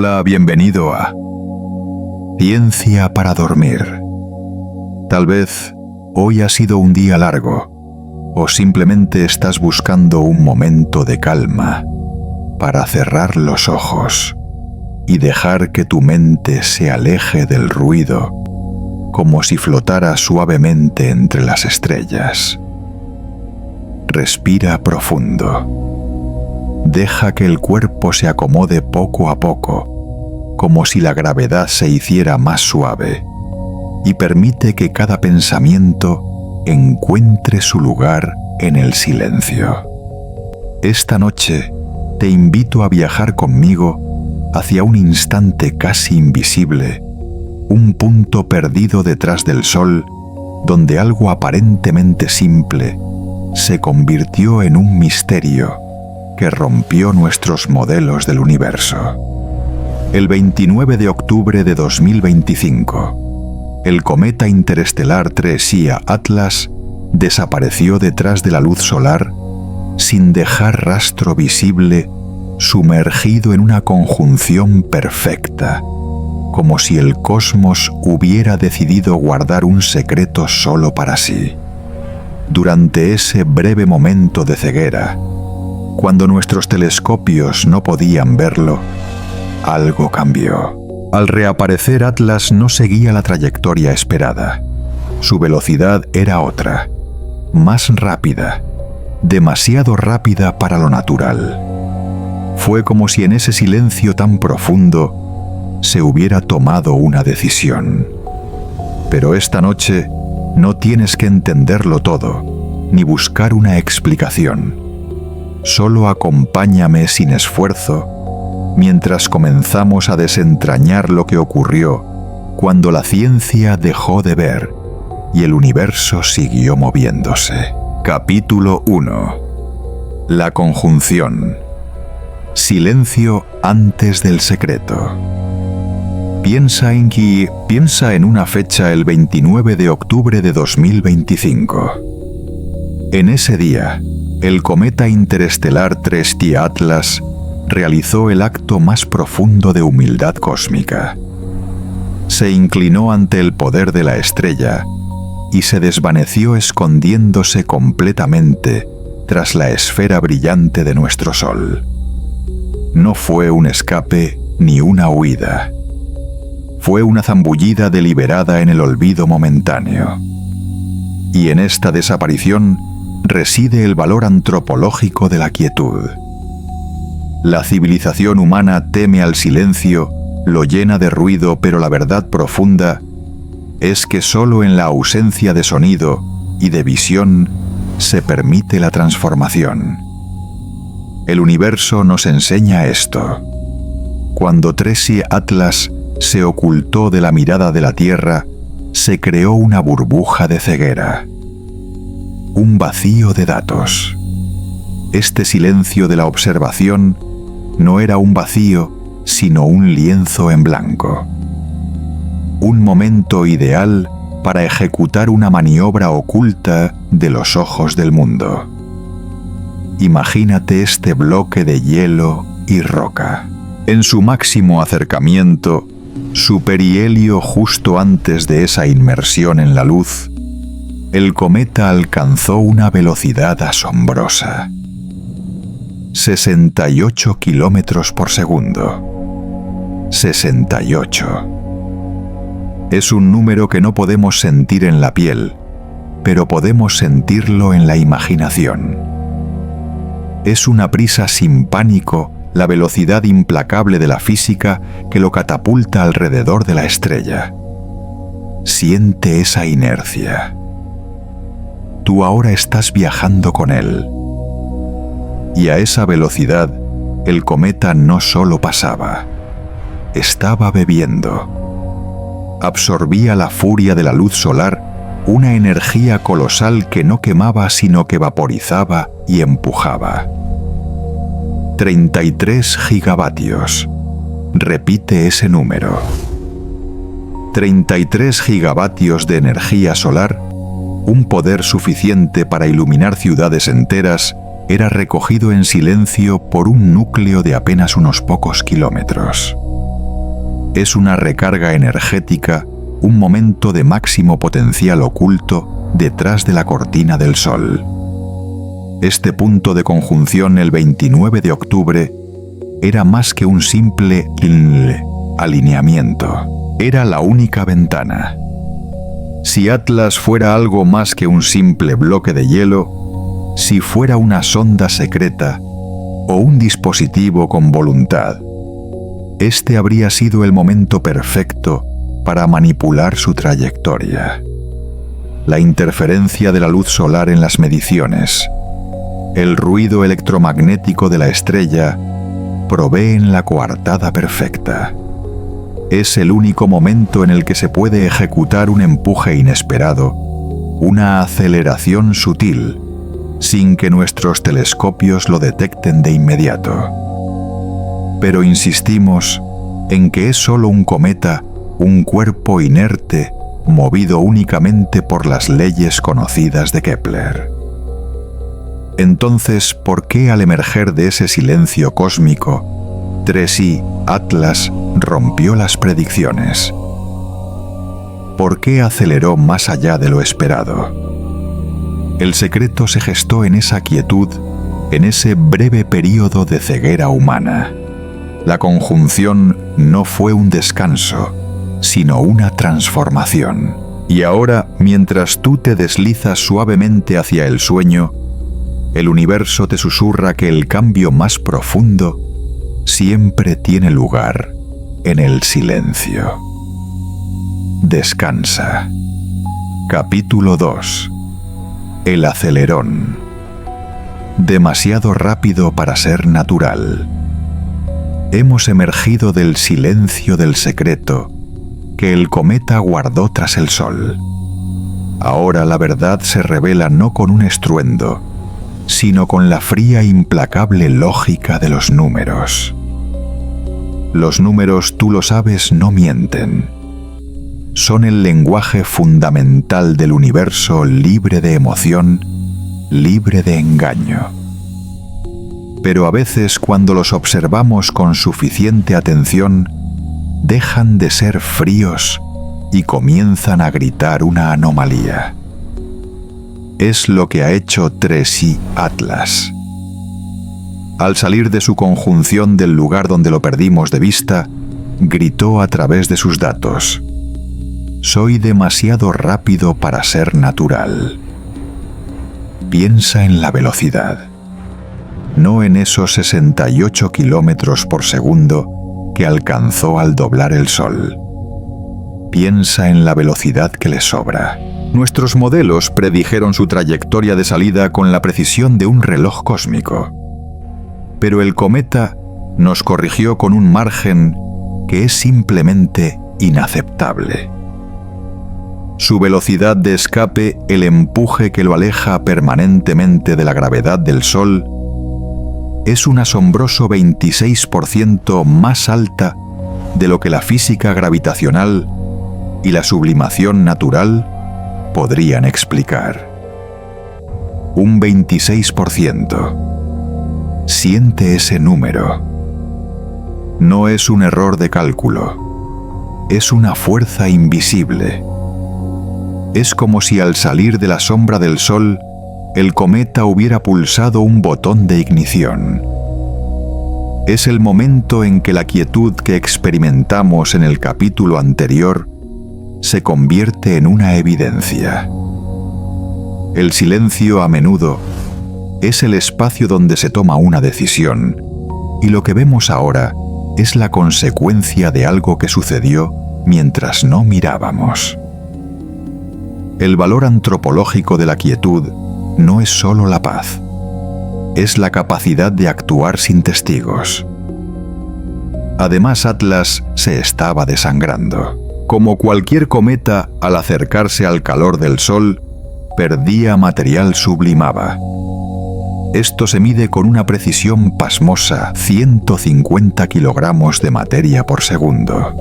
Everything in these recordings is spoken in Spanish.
Hola, bienvenido a Ciencia para dormir. Tal vez hoy ha sido un día largo, o simplemente estás buscando un momento de calma para cerrar los ojos y dejar que tu mente se aleje del ruido, como si flotara suavemente entre las estrellas. Respira profundo. Deja que el cuerpo se acomode poco a poco, como si la gravedad se hiciera más suave, y permite que cada pensamiento encuentre su lugar en el silencio. Esta noche te invito a viajar conmigo hacia un instante casi invisible, un punto perdido detrás del sol, donde algo aparentemente simple se convirtió en un misterio que rompió nuestros modelos del universo. El 29 de octubre de 2025, el cometa interestelar 3IA Atlas desapareció detrás de la luz solar sin dejar rastro visible, sumergido en una conjunción perfecta, como si el cosmos hubiera decidido guardar un secreto solo para sí. Durante ese breve momento de ceguera, cuando nuestros telescopios no podían verlo, algo cambió. Al reaparecer, Atlas no seguía la trayectoria esperada. Su velocidad era otra, más rápida, demasiado rápida para lo natural. Fue como si en ese silencio tan profundo se hubiera tomado una decisión. Pero esta noche no tienes que entenderlo todo, ni buscar una explicación. Solo acompáñame sin esfuerzo mientras comenzamos a desentrañar lo que ocurrió cuando la ciencia dejó de ver y el universo siguió moviéndose. Capítulo 1. La conjunción. Silencio antes del secreto. Piensa en una fecha el 29 de octubre de 2025. En ese día, el cometa interestelar 3IA Atlas realizó el acto más profundo de humildad cósmica. Se inclinó ante el poder de la estrella y se desvaneció escondiéndose completamente tras la esfera brillante de nuestro Sol. No fue un escape ni una huida. Fue una zambullida deliberada en el olvido momentáneo. Y en esta desaparición reside el valor antropológico de la quietud. La civilización humana teme al silencio, lo llena de ruido, pero la verdad profunda es que solo en la ausencia de sonido y de visión se permite la transformación. El universo nos enseña esto. Cuando 3IA Atlas se ocultó de la mirada de la Tierra, se creó una burbuja de ceguera. Un vacío de datos. Este silencio de la observación no era un vacío, sino un lienzo en blanco. Un momento ideal para ejecutar una maniobra oculta de los ojos del mundo. Imagínate este bloque de hielo y roca. En su máximo acercamiento, su perihelio justo antes de esa inmersión en la luz, el cometa alcanzó una velocidad asombrosa. 68 kilómetros por segundo. 68. Es un número que no podemos sentir en la piel, pero podemos sentirlo en la imaginación. Es una prisa sin pánico, la velocidad implacable de la física que lo catapulta alrededor de la estrella. Siente esa inercia. Tú ahora estás viajando con él. Y a esa velocidad, el cometa no solo pasaba, estaba bebiendo. Absorbía la furia de la luz solar, una energía colosal que no quemaba sino que vaporizaba y empujaba. 33 gigavatios. Repite ese número. 33 gigavatios de energía solar, un poder suficiente para iluminar ciudades enteras, era recogido en silencio por un núcleo de apenas unos pocos kilómetros. es una recarga energética, un momento de máximo potencial oculto detrás de la cortina del Sol. Este punto de conjunción el 29 de octubre era más que un simple alineamiento. Era la única ventana. Si Atlas fuera algo más que un simple bloque de hielo, si fuera una sonda secreta o un dispositivo con voluntad, este habría sido el momento perfecto para manipular su trayectoria. La interferencia de la luz solar en las mediciones, el ruido electromagnético de la estrella proveen la coartada perfecta. Es el único momento en el que se puede ejecutar un empuje inesperado, una aceleración sutil, sin que nuestros telescopios lo detecten de inmediato. Pero insistimos en que es solo un cometa, un cuerpo inerte, movido únicamente por las leyes conocidas de Kepler. Entonces, ¿por qué al emerger de ese silencio cósmico, 3i Atlas rompió las predicciones? ¿Por qué aceleró más allá de lo esperado? El secreto se gestó en esa quietud, en ese breve período de ceguera humana. La conjunción no fue un descanso, sino una transformación. Y ahora, mientras tú te deslizas suavemente hacia el sueño, el universo te susurra que el cambio más profundo siempre tiene lugar en el silencio. Descansa. Capítulo 2. El acelerón. Demasiado rápido para ser natural. Hemos emergido del silencio del secreto que el cometa guardó tras el Sol. Ahora la verdad se revela no con un estruendo, sino con la fría e implacable lógica de los números. Los números, tú lo sabes, no mienten. Son el lenguaje fundamental del universo libre de emoción, libre de engaño. Pero a veces, cuando los observamos con suficiente atención, dejan de ser fríos y comienzan a gritar una anomalía. Es lo que ha hecho 3i Atlas. Al salir de su conjunción del lugar donde lo perdimos de vista, gritó a través de sus datos: «Soy demasiado rápido para ser natural». Piensa en la velocidad, no en esos 68 kilómetros por segundo que alcanzó al doblar el Sol. Piensa en la velocidad que le sobra. Nuestros modelos predijeron su trayectoria de salida con la precisión de un reloj cósmico. Pero el cometa nos corrigió con un margen que es simplemente inaceptable. Su velocidad de escape, el empuje que lo aleja permanentemente de la gravedad del Sol, es un asombroso 26% más alta de lo que la física gravitacional y la sublimación natural podrían explicar. Un 26%. Siente ese número. No es un error de cálculo. Es una fuerza invisible. Es como si al salir de la sombra del Sol, el cometa hubiera pulsado un botón de ignición. Es el momento en que la quietud que experimentamos en el capítulo anterior se convierte en una evidencia. El silencio, a menudo, es el espacio donde se toma una decisión, y lo que vemos ahora es la consecuencia de algo que sucedió mientras no mirábamos. El valor antropológico de la quietud no es solo la paz, es la capacidad de actuar sin testigos. Además, Atlas se estaba desangrando. Como cualquier cometa, al acercarse al calor del Sol, perdía material, sublimaba. Esto se mide con una precisión pasmosa: 150 kilogramos de materia por segundo.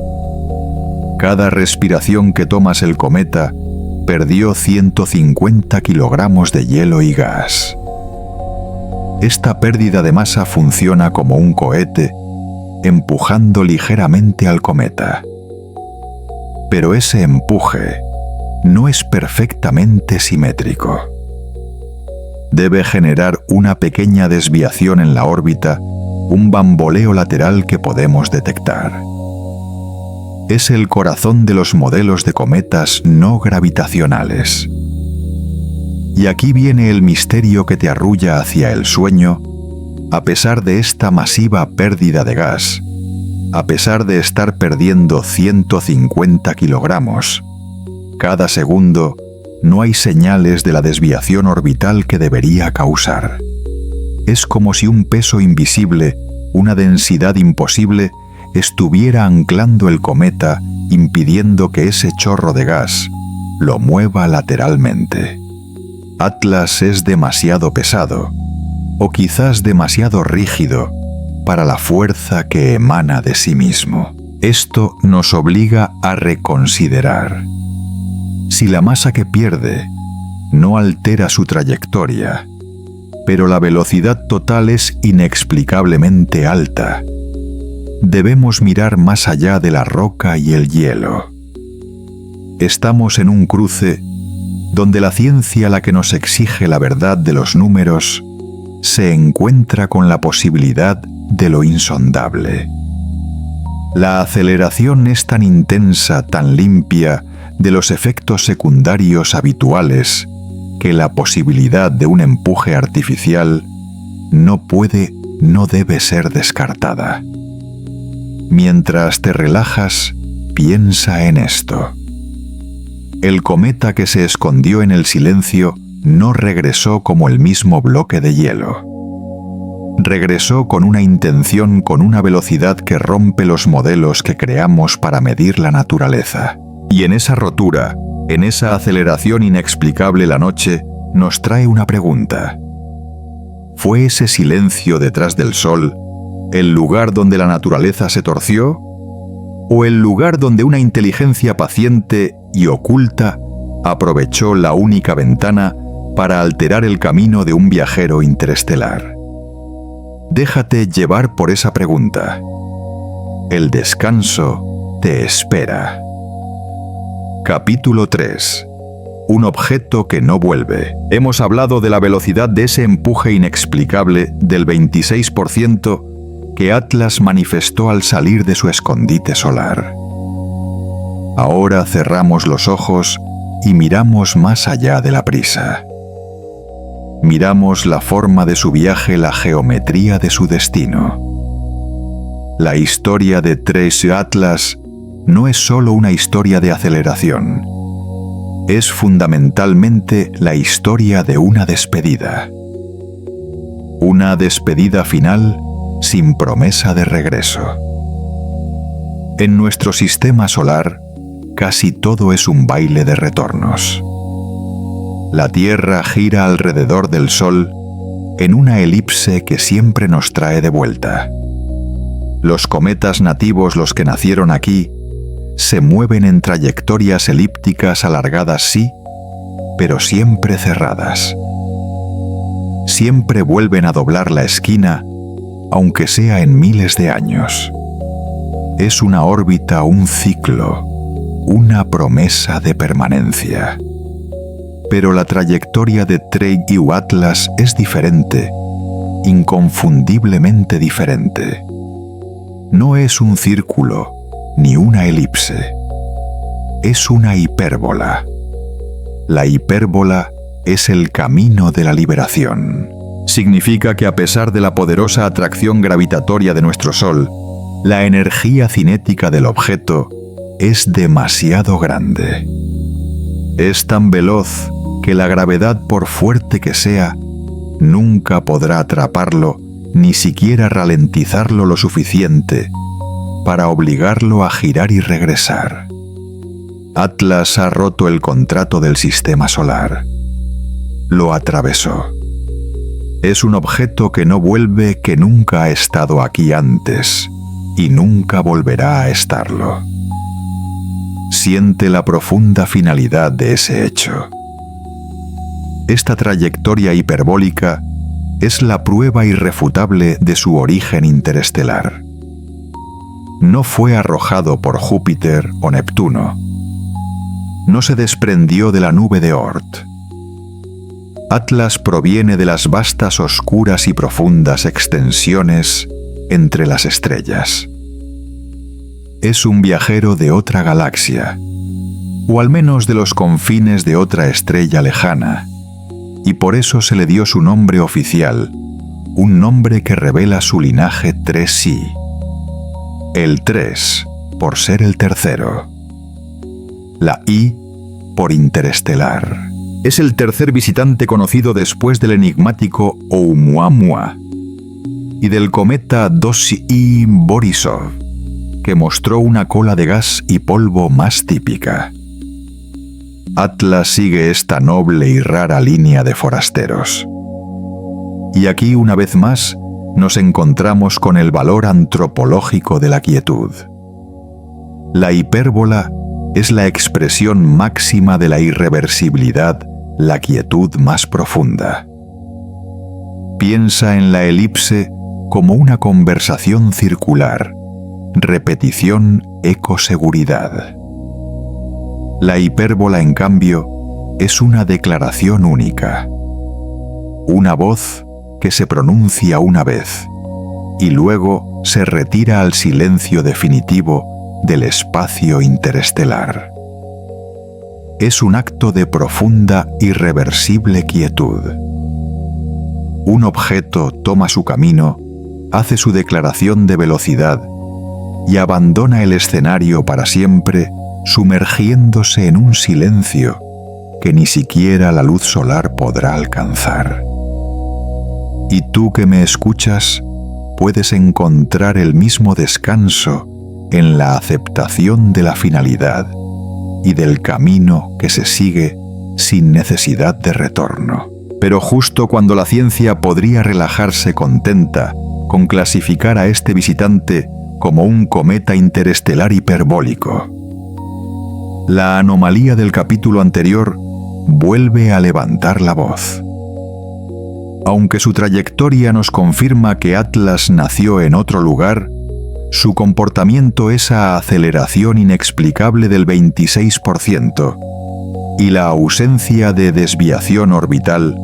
Cada respiración que tomas el cometa perdió 150 kilogramos de hielo y gas. Esta pérdida de masa funciona como un cohete empujando ligeramente al cometa. Pero ese empuje no es perfectamente simétrico. Debe generar una pequeña desviación en la órbita, un bamboleo lateral que podemos detectar. Es el corazón de los modelos de cometas no gravitacionales. Y aquí viene el misterio que te arrulla hacia el sueño, a pesar de esta masiva pérdida de gas, a pesar de estar perdiendo 150 kilogramos. Cada segundo no hay señales de la desviación orbital que debería causar. Es como si un peso invisible, una densidad imposible, estuviera anclando el cometa, impidiendo que ese chorro de gas lo mueva lateralmente. Atlas es demasiado pesado, o quizás demasiado rígido, para la fuerza que emana de sí mismo. Esto nos obliga a reconsiderar. Si la masa que pierde no altera su trayectoria, pero la velocidad total es inexplicablemente alta, debemos mirar más allá de la roca y el hielo. Estamos en un cruce donde la ciencia, la que nos exige la verdad de los números, se encuentra con la posibilidad de lo insondable. La aceleración es tan intensa, tan limpia de los efectos secundarios habituales, que la posibilidad de un empuje artificial no debe ser descartada. Mientras te relajas, piensa en esto. El cometa que se escondió en el silencio no regresó como el mismo bloque de hielo. Regresó con una intención, con una velocidad que rompe los modelos que creamos para medir la naturaleza. Y en esa rotura, en esa aceleración inexplicable, la noche nos trae una pregunta. ¿Fue ese silencio detrás del Sol el lugar donde la naturaleza se torció? ¿O el lugar donde una inteligencia paciente y oculta aprovechó la única ventana para alterar el camino de un viajero interestelar? Déjate llevar por esa pregunta. El descanso te espera. Capítulo 3. Un objeto que no vuelve. Hemos hablado de la velocidad de ese empuje inexplicable del 26% que Atlas manifestó al salir de su escondite solar. Ahora cerramos los ojos y miramos más allá de la prisa. Miramos la forma de su viaje, la geometría de su destino. La historia de Trace Atlas no es solo una historia de aceleración. Es fundamentalmente la historia de una despedida. Una despedida final sin promesa de regreso. En nuestro sistema solar, casi todo es un baile de retornos. La Tierra gira alrededor del Sol en una elipse que siempre nos trae de vuelta. Los cometas nativos, los que nacieron aquí, se mueven en trayectorias elípticas alargadas, sí, pero siempre cerradas. Siempre vuelven a doblar la esquina, aunque sea en miles de años. Es una órbita, un ciclo, una promesa de permanencia. Pero la trayectoria de Trace y Atlas es diferente, inconfundiblemente diferente. No es un círculo, ni una elipse. Es una hipérbola. La hipérbola es el camino de la liberación. Significa que a pesar de la poderosa atracción gravitatoria de nuestro Sol, la energía cinética del objeto es demasiado grande. Es tan veloz que la gravedad, por fuerte que sea, nunca podrá atraparlo, ni siquiera ralentizarlo lo suficiente para obligarlo a girar y regresar. Atlas ha roto el contrato del sistema solar. Lo atravesó. Es un objeto que no vuelve, que nunca ha estado aquí antes y nunca volverá a estarlo. Siente la profunda finalidad de ese hecho. Esta trayectoria hiperbólica es la prueba irrefutable de su origen interestelar. no fue arrojado por Júpiter o Neptuno. No se desprendió de la nube de Oort. Atlas proviene de las vastas, oscuras y profundas extensiones entre las estrellas. Es un viajero de otra galaxia, o al menos de los confines de otra estrella lejana, y por eso se le dio su nombre oficial, un nombre que revela su linaje 3i. El 3, por ser el tercero. La I, por interestelar. Es el tercer visitante conocido después del enigmático Oumuamua y del cometa 2I Borisov, que mostró una cola de gas y polvo más típica. Atlas sigue esta noble y rara línea de forasteros. Y aquí, una vez más, nos encontramos con el valor antropológico de la quietud. La hipérbola es la expresión máxima de la irreversibilidad, la quietud más profunda. Piensa en la elipse como una conversación circular, repetición, eco-seguridad. La hipérbola, en cambio, es una declaración única. Una voz que se pronuncia una vez y luego se retira al silencio definitivo del espacio interestelar. Es un acto de profunda, irreversible quietud. Un objeto toma su camino, hace su declaración de velocidad y abandona el escenario para siempre, sumergiéndose en un silencio que ni siquiera la luz solar podrá alcanzar. Y tú que me escuchas, puedes encontrar el mismo descanso en la aceptación de la finalidad y del camino que se sigue sin necesidad de retorno. Pero justo cuando la ciencia podría relajarse contenta con clasificar a este visitante como un cometa interestelar hiperbólico, la anomalía del capítulo anterior vuelve a levantar la voz. Aunque su trayectoria nos confirma que Atlas nació en otro lugar, su comportamiento, esa aceleración inexplicable del 26% y la ausencia de desviación orbital,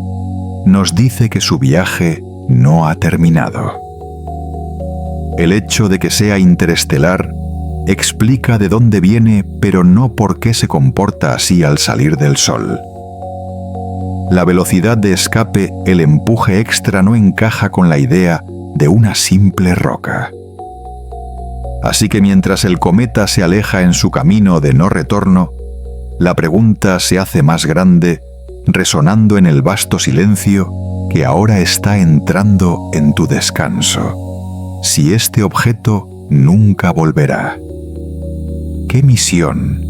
nos dice que su viaje no ha terminado. El hecho de que sea interestelar explica de dónde viene, pero no por qué se comporta así al salir del Sol. La velocidad de escape, el empuje extra, no encaja con la idea de una simple roca. Así que mientras el cometa se aleja en su camino de no retorno, la pregunta se hace más grande, resonando en el vasto silencio que ahora está entrando en tu descanso. Si este objeto nunca volverá. ¿Qué misión,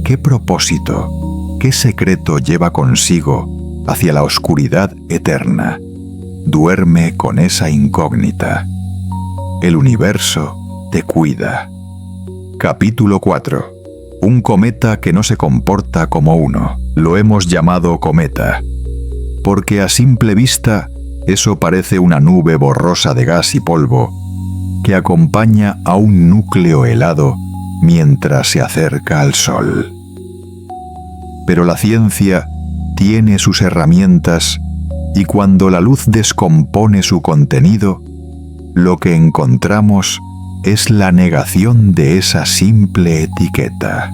qué propósito, qué secreto lleva consigo hacia la oscuridad eterna? Duerme con esa incógnita. El universo te cuida. Capítulo 4. Un cometa que no se comporta como uno. Lo hemos llamado cometa, porque a simple vista eso parece una nube borrosa de gas y polvo que acompaña a un núcleo helado mientras se acerca al Sol. Pero la ciencia tiene sus herramientas y cuando la luz descompone su contenido, lo que encontramos es la negación de esa simple etiqueta.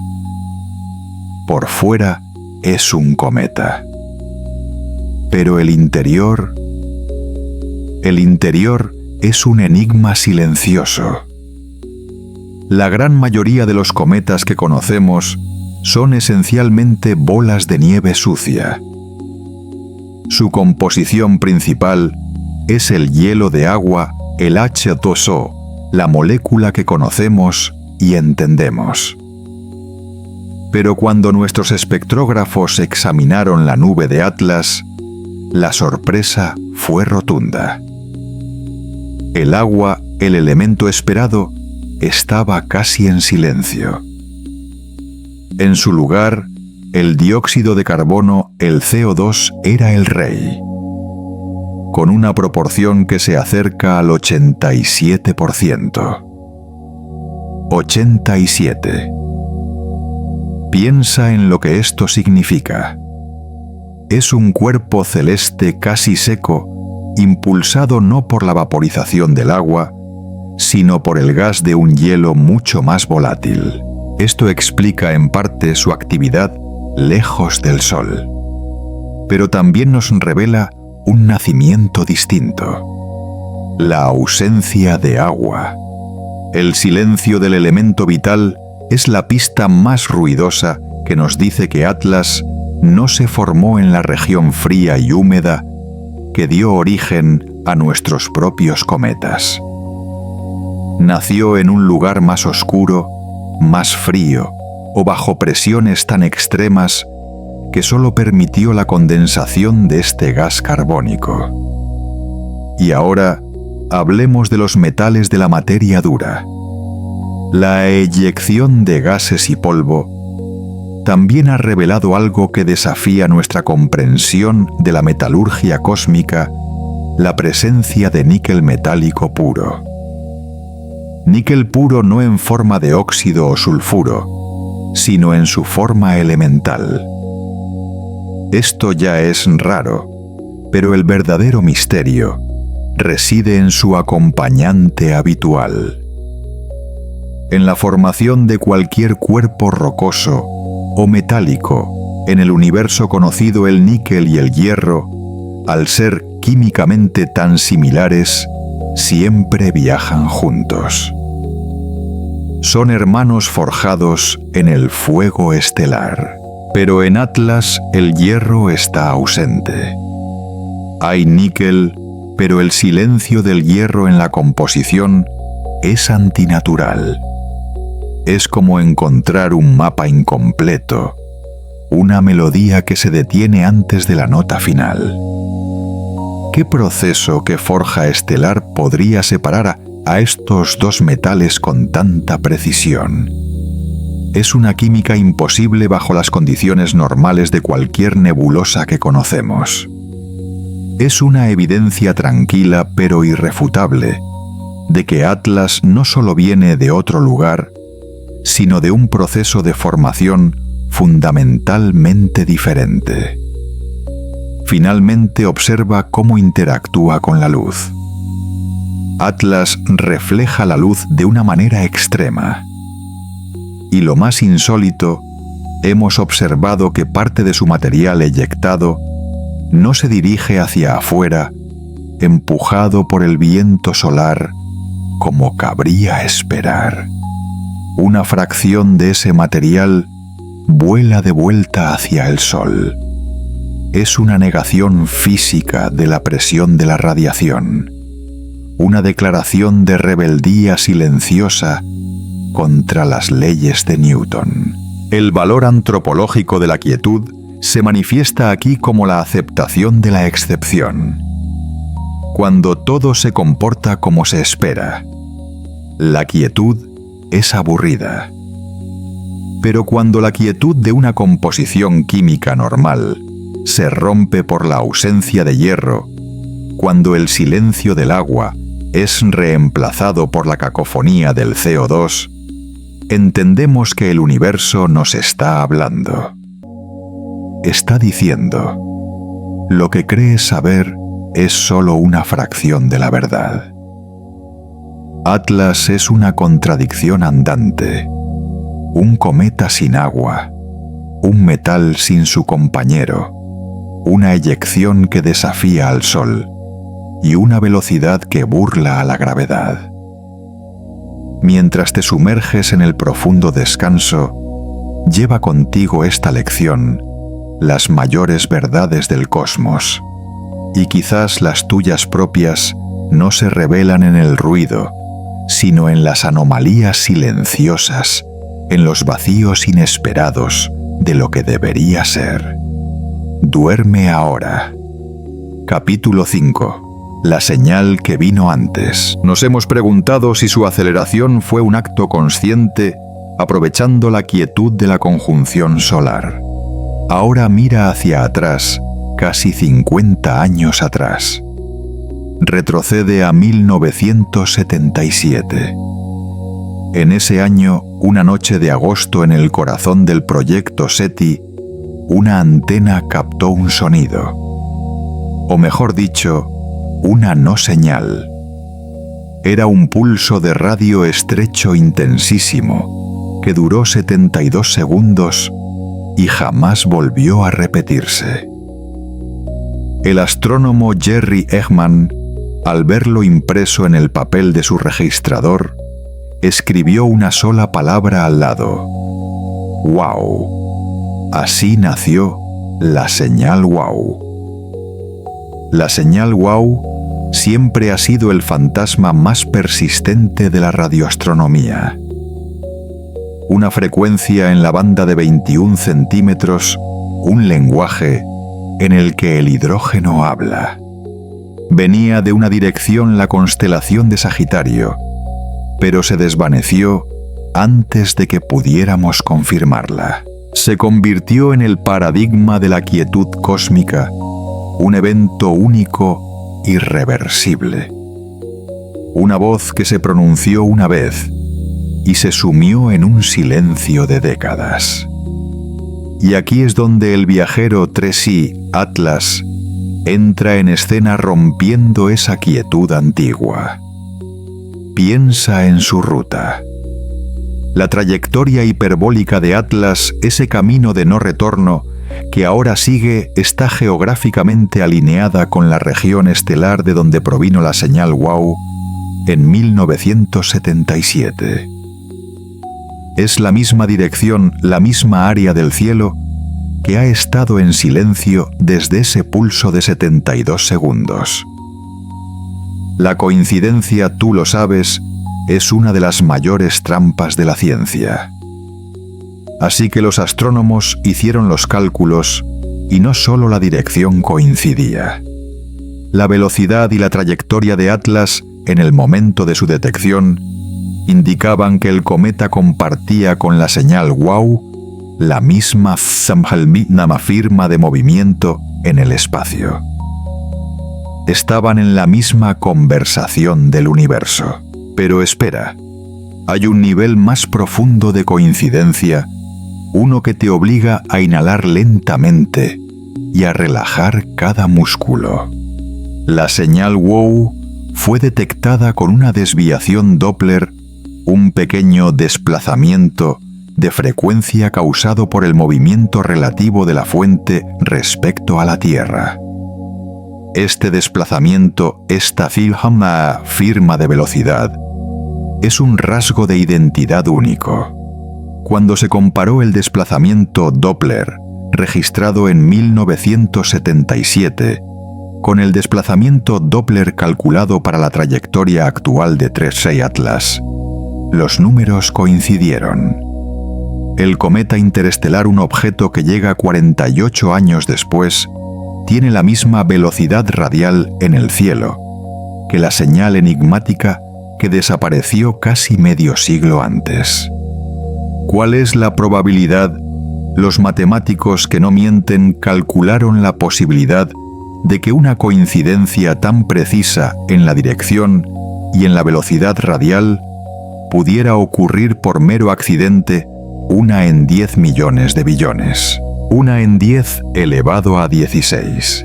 Por fuera es un cometa, pero el interior es un enigma silencioso. La gran mayoría de los cometas que conocemos son esencialmente bolas de nieve sucia. Su composición principal es el hielo de agua, el H2O, la molécula que conocemos y entendemos. Pero cuando nuestros espectrógrafos examinaron la nube de Atlas, la sorpresa fue rotunda. El agua, el elemento esperado, estaba casi en silencio. En su lugar, el dióxido de carbono, el CO2, era el rey, con una proporción que se acerca al 87%. 87. Piensa en lo que esto significa. Es un cuerpo celeste casi seco, impulsado no por la vaporización del agua, sino por el gas de un hielo mucho más volátil. Esto explica en parte su actividad lejos del Sol. Pero también nos revela un nacimiento distinto: la ausencia de agua. El silencio del elemento vital es la pista más ruidosa que nos dice que Atlas no se formó en la región fría y húmeda que dio origen a nuestros propios cometas. Nació en un lugar más oscuro, más frío o bajo presiones tan extremas que solo permitió la condensación de este gas carbónico. Y ahora hablemos de los metales de la materia dura. La eyección de gases y polvo también ha revelado algo que desafía nuestra comprensión de la metalurgia cósmica: la presencia de níquel metálico puro. Níquel puro no en forma de óxido o sulfuro, sino en su forma elemental. Esto ya es raro, pero el verdadero misterio reside en su acompañante habitual. En la formación de cualquier cuerpo rocoso o metálico en el universo conocido, el níquel y el hierro, al ser químicamente tan similares, siempre viajan juntos. Son hermanos forjados en el fuego estelar. Pero en Atlas el hierro está ausente. Hay níquel, pero el silencio del hierro en la composición es antinatural. Es como encontrar un mapa incompleto, una melodía que se detiene antes de la nota final. ¿Qué proceso que forja estelar podría separar a estos dos metales con tanta precisión? Es una química imposible bajo las condiciones normales de cualquier nebulosa que conocemos. Es una evidencia tranquila pero irrefutable de que Atlas no solo viene de otro lugar, sino de un proceso de formación fundamentalmente diferente. Finalmente observa cómo interactúa con la luz. Atlas refleja la luz de una manera extrema. Y lo más insólito, hemos observado que parte de su material eyectado no se dirige hacia afuera, empujado por el viento solar, como cabría esperar. Una fracción de ese material vuela de vuelta hacia el Sol. Es una negación física de la presión de la radiación, una declaración de rebeldía silenciosa contra las leyes de Newton. El valor antropológico de la quietud se manifiesta aquí como la aceptación de la excepción. Cuando todo se comporta como se espera, la quietud es aburrida. Pero cuando la quietud de una composición química normal se rompe por la ausencia de hierro, cuando el silencio del agua es reemplazado por la cacofonía del CO2, entendemos que el universo nos está hablando. Está diciendo: lo que crees saber es solo una fracción de la verdad. Atlas es una contradicción andante, un cometa sin agua, un metal sin su compañero, una eyección que desafía al Sol y una velocidad que burla a la gravedad. Mientras te sumerges en el profundo descanso, lleva contigo esta lección, las mayores verdades del cosmos, y quizás las tuyas propias no se revelan en el ruido, sino en las anomalías silenciosas, en los vacíos inesperados de lo que debería ser. Duerme ahora. Capítulo 5. La señal que vino antes. Nos hemos preguntado si su aceleración fue un acto consciente, aprovechando la quietud de la conjunción solar. Ahora mira hacia atrás, casi 50 años atrás. Retrocede a 1977. En ese año, una noche de agosto en el corazón del proyecto SETI, una antena captó un sonido, o mejor dicho, una no señal. Era un pulso de radio estrecho intensísimo que duró 72 segundos y jamás volvió a repetirse. El astrónomo Jerry Eggman, al verlo impreso en el papel de su registrador, escribió una sola palabra al lado: ¡Wow! Así nació la señal WOW. La señal WOW siempre ha sido el fantasma más persistente de la radioastronomía. Una frecuencia en la banda de 21 centímetros, un lenguaje en el que el hidrógeno habla. Venía de una dirección la constelación de Sagitario, pero se desvaneció antes de que pudiéramos confirmarla. Se convirtió en el paradigma de la quietud cósmica, un evento único, irreversible. Una voz que se pronunció una vez y se sumió en un silencio de décadas. Y aquí es donde el viajero 3i Atlas entra en escena rompiendo esa quietud antigua. Piensa en su ruta. La trayectoria hiperbólica de Atlas, ese camino de no retorno que ahora sigue, está geográficamente alineada con la región estelar de donde provino la señal WOW en 1977. Es la misma dirección, la misma área del cielo que ha estado en silencio desde ese pulso de 72 segundos. La coincidencia, tú lo sabes, es una de las mayores trampas de la ciencia. Así que los astrónomos hicieron los cálculos y no solo la dirección coincidía. La velocidad y la trayectoria de Atlas en el momento de su detección indicaban que el cometa compartía con la señal WOW la misma firma de movimiento en el espacio. Estaban en la misma conversación del universo. Pero espera, hay un nivel más profundo de coincidencia, uno que te obliga a inhalar lentamente y a relajar cada músculo. La señal WOW fue detectada con una desviación Doppler, un pequeño desplazamiento de frecuencia causado por el movimiento relativo de la fuente respecto a la Tierra. Este desplazamiento, esta firma de velocidad, es un rasgo de identidad único. Cuando se comparó el desplazamiento Doppler, registrado en 1977, con el desplazamiento Doppler calculado para la trayectoria actual de 3i Atlas, los números coincidieron. El cometa interestelar, un objeto que llega 48 años después, tiene la misma velocidad radial en el cielo que la señal enigmática que desapareció casi medio siglo antes. ¿Cuál es la probabilidad? Los matemáticos que no mienten calcularon la posibilidad de que una coincidencia tan precisa en la dirección y en la velocidad radial pudiera ocurrir por mero accidente, una en 10 millones de billones. Una en 10 elevado a 16.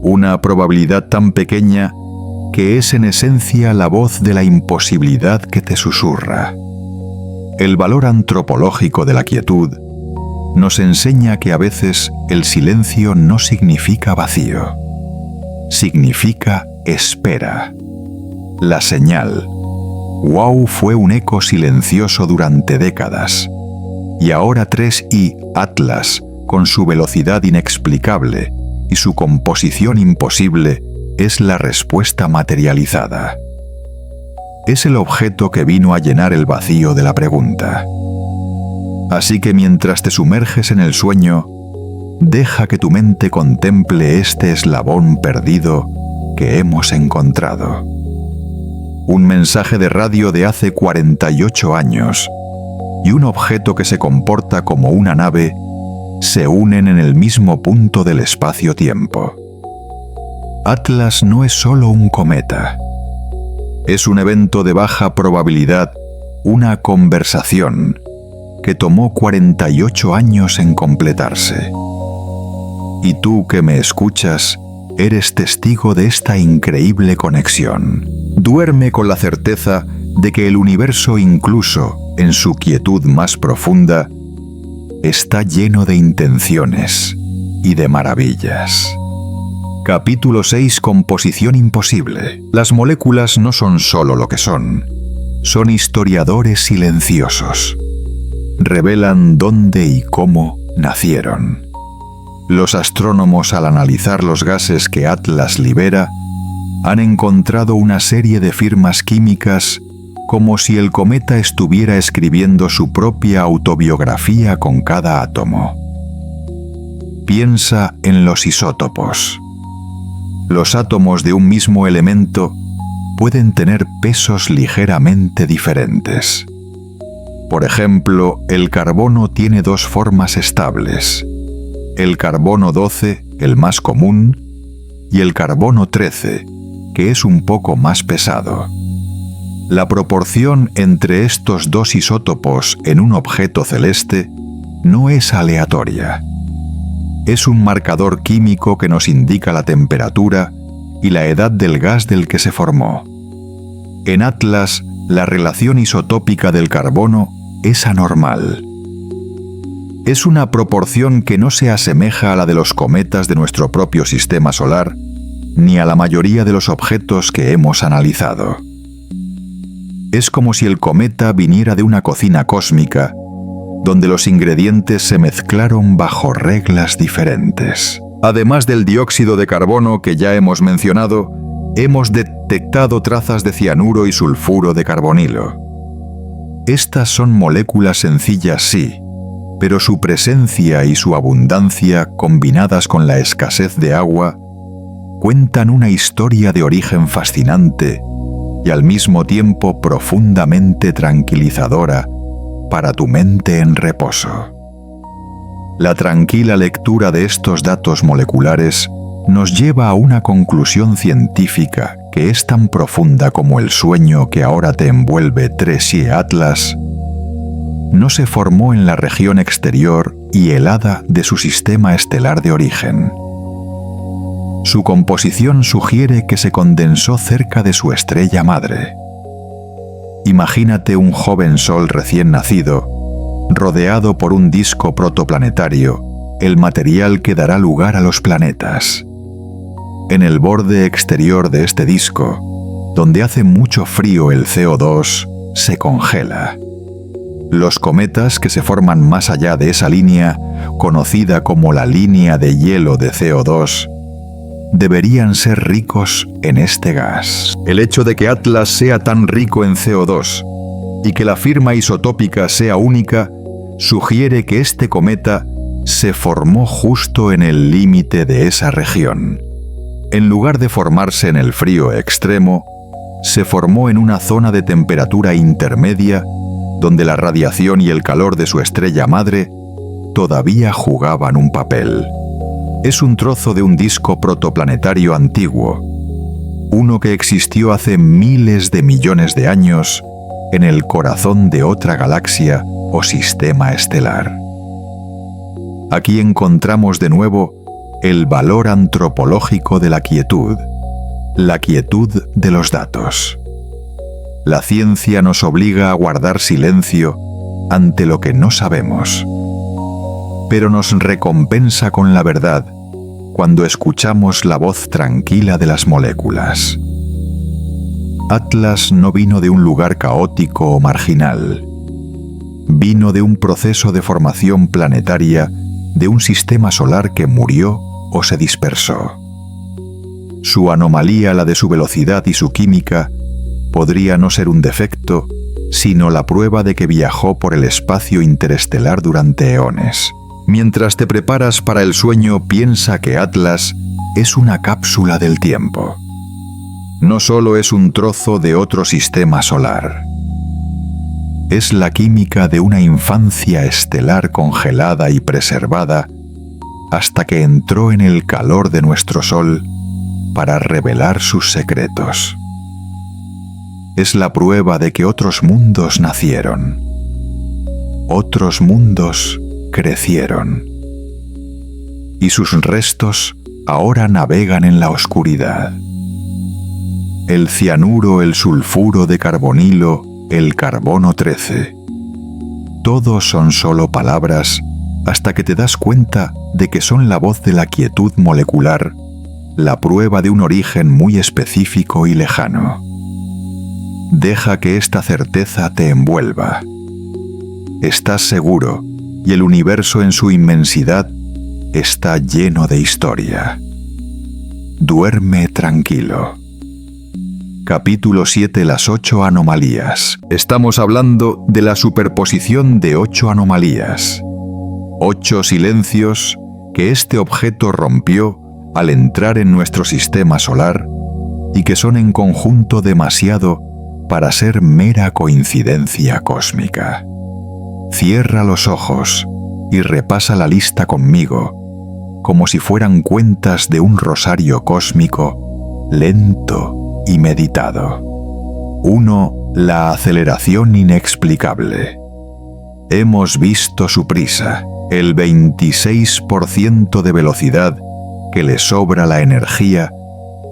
Una probabilidad tan pequeña que es en esencia la voz de la imposibilidad que te susurra. El valor antropológico de la quietud nos enseña que a veces el silencio no significa vacío. Significa espera. La señal WOW fue un eco silencioso durante décadas. Y ahora 3i Atlas, con su velocidad inexplicable y su composición imposible, es la respuesta materializada. Es el objeto que vino a llenar el vacío de la pregunta. Así que mientras te sumerges en el sueño, deja que tu mente contemple este eslabón perdido que hemos encontrado. Un mensaje de radio de hace 48 años y un objeto que se comporta como una nave se unen en el mismo punto del espacio-tiempo. Atlas no es solo un cometa. Es un evento de baja probabilidad una conversación que tomó 48 años en completarse. Y tú que me escuchas, eres testigo de esta increíble conexión. Duerme con la certeza de que el universo, incluso en su quietud más profunda, está lleno de intenciones y de maravillas. Capítulo 6. Composición imposible. Las moléculas no son solo lo que son historiadores silenciosos. Revelan dónde y cómo nacieron. Los astrónomos, al analizar los gases que Atlas libera, han encontrado una serie de firmas químicas como si el cometa estuviera escribiendo su propia autobiografía con cada átomo. Piensa en los isótopos. Los átomos de un mismo elemento pueden tener pesos ligeramente diferentes. Por ejemplo, el carbono tiene dos formas estables: el carbono 12, el más común, y el carbono 13, que es un poco más pesado. La proporción entre estos dos isótopos en un objeto celeste no es aleatoria. Es un marcador químico que nos indica la temperatura y la edad del gas del que se formó. En Atlas, la relación isotópica del carbono es anormal. Es una proporción que no se asemeja a la de los cometas de nuestro propio sistema solar, ni a la mayoría de los objetos que hemos analizado. Es como si el cometa viniera de una cocina cósmica, donde los ingredientes se mezclaron bajo reglas diferentes. Además del dióxido de carbono que ya hemos mencionado, hemos detectado trazas de cianuro y sulfuro de carbonilo. Estas son moléculas sencillas, sí, pero su presencia y su abundancia, combinadas con la escasez de agua, cuentan una historia de origen fascinante y al mismo tiempo profundamente tranquilizadora para tu mente en reposo. La tranquila lectura de estos datos moleculares nos lleva a una conclusión científica que es tan profunda como el sueño que ahora te envuelve. Tracy Atlas no se formó en la región exterior y helada de su sistema estelar de origen. Su composición sugiere que se condensó cerca de su estrella madre. Imagínate un joven sol recién nacido, rodeado por un disco protoplanetario, el material que dará lugar a los planetas. En el borde exterior de este disco, donde hace mucho frío, el CO2 se congela. Los cometas que se forman más allá de esa línea, conocida como la línea de hielo de CO2, deberían ser ricos en este gas. El hecho de que Atlas sea tan rico en CO2 y que la firma isotópica sea única sugiere que este cometa se formó justo en el límite de esa región. En lugar de formarse en el frío extremo, se formó en una zona de temperatura intermedia donde la radiación y el calor de su estrella madre todavía jugaban un papel. Es un trozo de un disco protoplanetario antiguo, uno que existió hace miles de millones de años en el corazón de otra galaxia o sistema estelar. Aquí encontramos de nuevo el valor antropológico de la quietud de los datos. La ciencia nos obliga a guardar silencio ante lo que no sabemos, pero nos recompensa con la verdad cuando escuchamos la voz tranquila de las moléculas. Atlas no vino de un lugar caótico o marginal. Vino de un proceso de formación planetaria de un sistema solar que murió o se dispersó. Su anomalía, la de su velocidad y su química, podría no ser un defecto, sino la prueba de que viajó por el espacio interestelar durante eones. Mientras te preparas para el sueño, piensa que Atlas es una cápsula del tiempo. No solo es un trozo de otro sistema solar. Es la química de una infancia estelar congelada y preservada hasta que entró en el calor de nuestro Sol para revelar sus secretos. es la prueba de que otros mundos nacieron. Otros mundos crecieron. Y sus restos ahora navegan en la oscuridad. El cianuro, el sulfuro de carbonilo, el carbono 13. Todos son solo palabras hasta que te das cuenta de que son la voz de la quietud molecular, la prueba de un origen muy específico y lejano. Deja que esta certeza te envuelva. Estás seguro y el universo en su inmensidad está lleno de historia. Duerme tranquilo. Capítulo 7. Las 8 anomalías. Estamos hablando de la superposición de 8 anomalías. 8 silencios que este objeto rompió al entrar en nuestro sistema solar y que son en conjunto demasiado para ser mera coincidencia cósmica. Cierra los ojos y repasa la lista conmigo, como si fueran cuentas de un rosario cósmico, lento y meditado. 1. La aceleración inexplicable. Hemos visto su prisa, el 26% de velocidad que le sobra la energía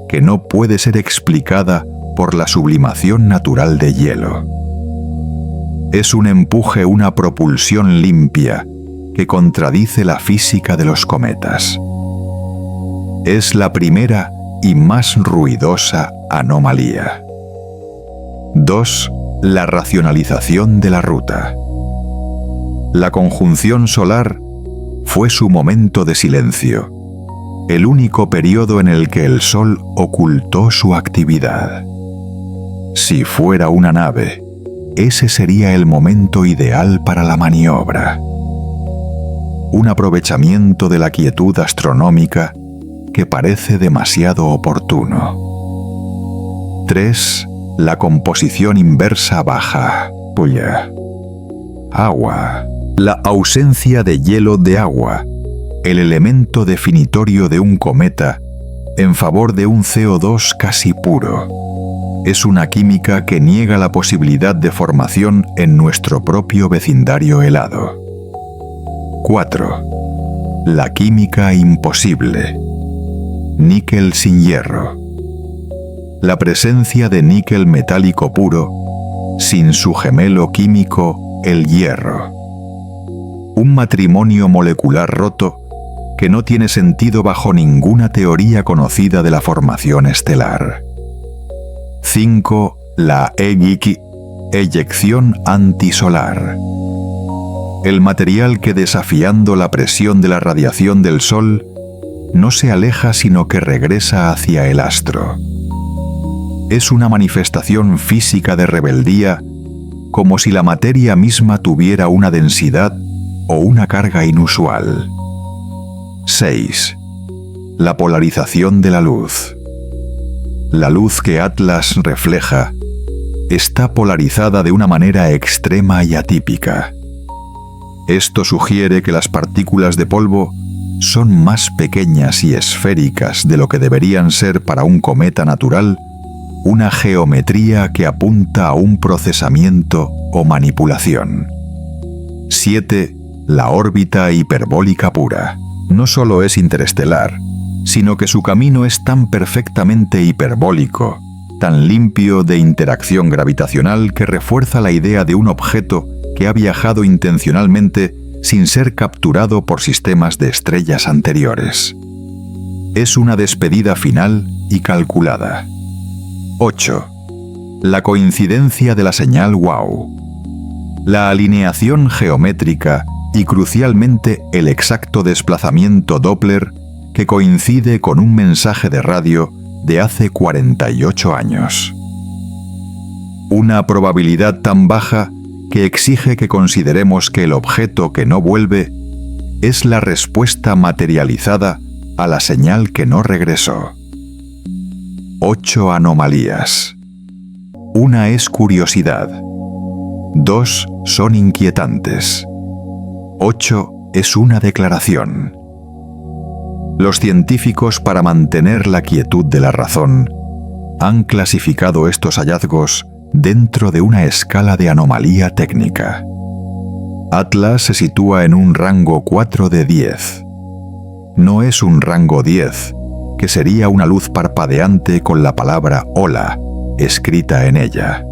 que no puede ser explicada por la sublimación natural de hielo. Es un empuje, una propulsión limpia que contradice la física de los cometas. Es la primera y más ruidosa anomalía. 2. La racionalización de la ruta. La conjunción solar fue su momento de silencio, el único periodo en el que el Sol ocultó su actividad. Si fuera una nave, ese sería el momento ideal para la maniobra. Un aprovechamiento de la quietud astronómica que parece demasiado oportuno. 3. La composición inversa baja. Puya. Agua. La ausencia de hielo de agua, el elemento definitorio de un cometa, en favor de un CO2 casi puro. Es una química que niega la posibilidad de formación en nuestro propio vecindario helado. 4. La química imposible. Níquel sin hierro. La presencia de níquel metálico puro, sin su gemelo químico, el hierro. Un matrimonio molecular roto que no tiene sentido bajo ninguna teoría conocida de la formación estelar. 5. La eyección antisolar. El material que, desafiando la presión de la radiación del Sol, no se aleja sino que regresa hacia el astro. Es una manifestación física de rebeldía, como si la materia misma tuviera una densidad o una carga inusual. 6. La polarización de la luz. La luz que Atlas refleja está polarizada de una manera extrema y atípica. Esto sugiere que las partículas de polvo son más pequeñas y esféricas de lo que deberían ser para un cometa natural, una geometría que apunta a un procesamiento o manipulación. 7. La órbita hiperbólica pura. No solo es interestelar, sino que su camino es tan perfectamente hiperbólico, tan limpio de interacción gravitacional que refuerza la idea de un objeto que ha viajado intencionalmente sin ser capturado por sistemas de estrellas anteriores. Es una despedida final y calculada. 8. La coincidencia de la señal WOW. La alineación geométrica y crucialmente el exacto desplazamiento Doppler que coincide con un mensaje de radio de hace 48 años. Una probabilidad tan baja que exige que consideremos que el objeto que no vuelve es la respuesta materializada a la señal que no regresó. 8 anomalías. Una es curiosidad. 2 son inquietantes. 8 es una declaración. Los científicos, para mantener la quietud de la razón, han clasificado estos hallazgos dentro de una escala de anomalía técnica. Atlas se sitúa en un rango 4 de 10. No es un rango 10, que sería una luz parpadeante con la palabra hola escrita en ella.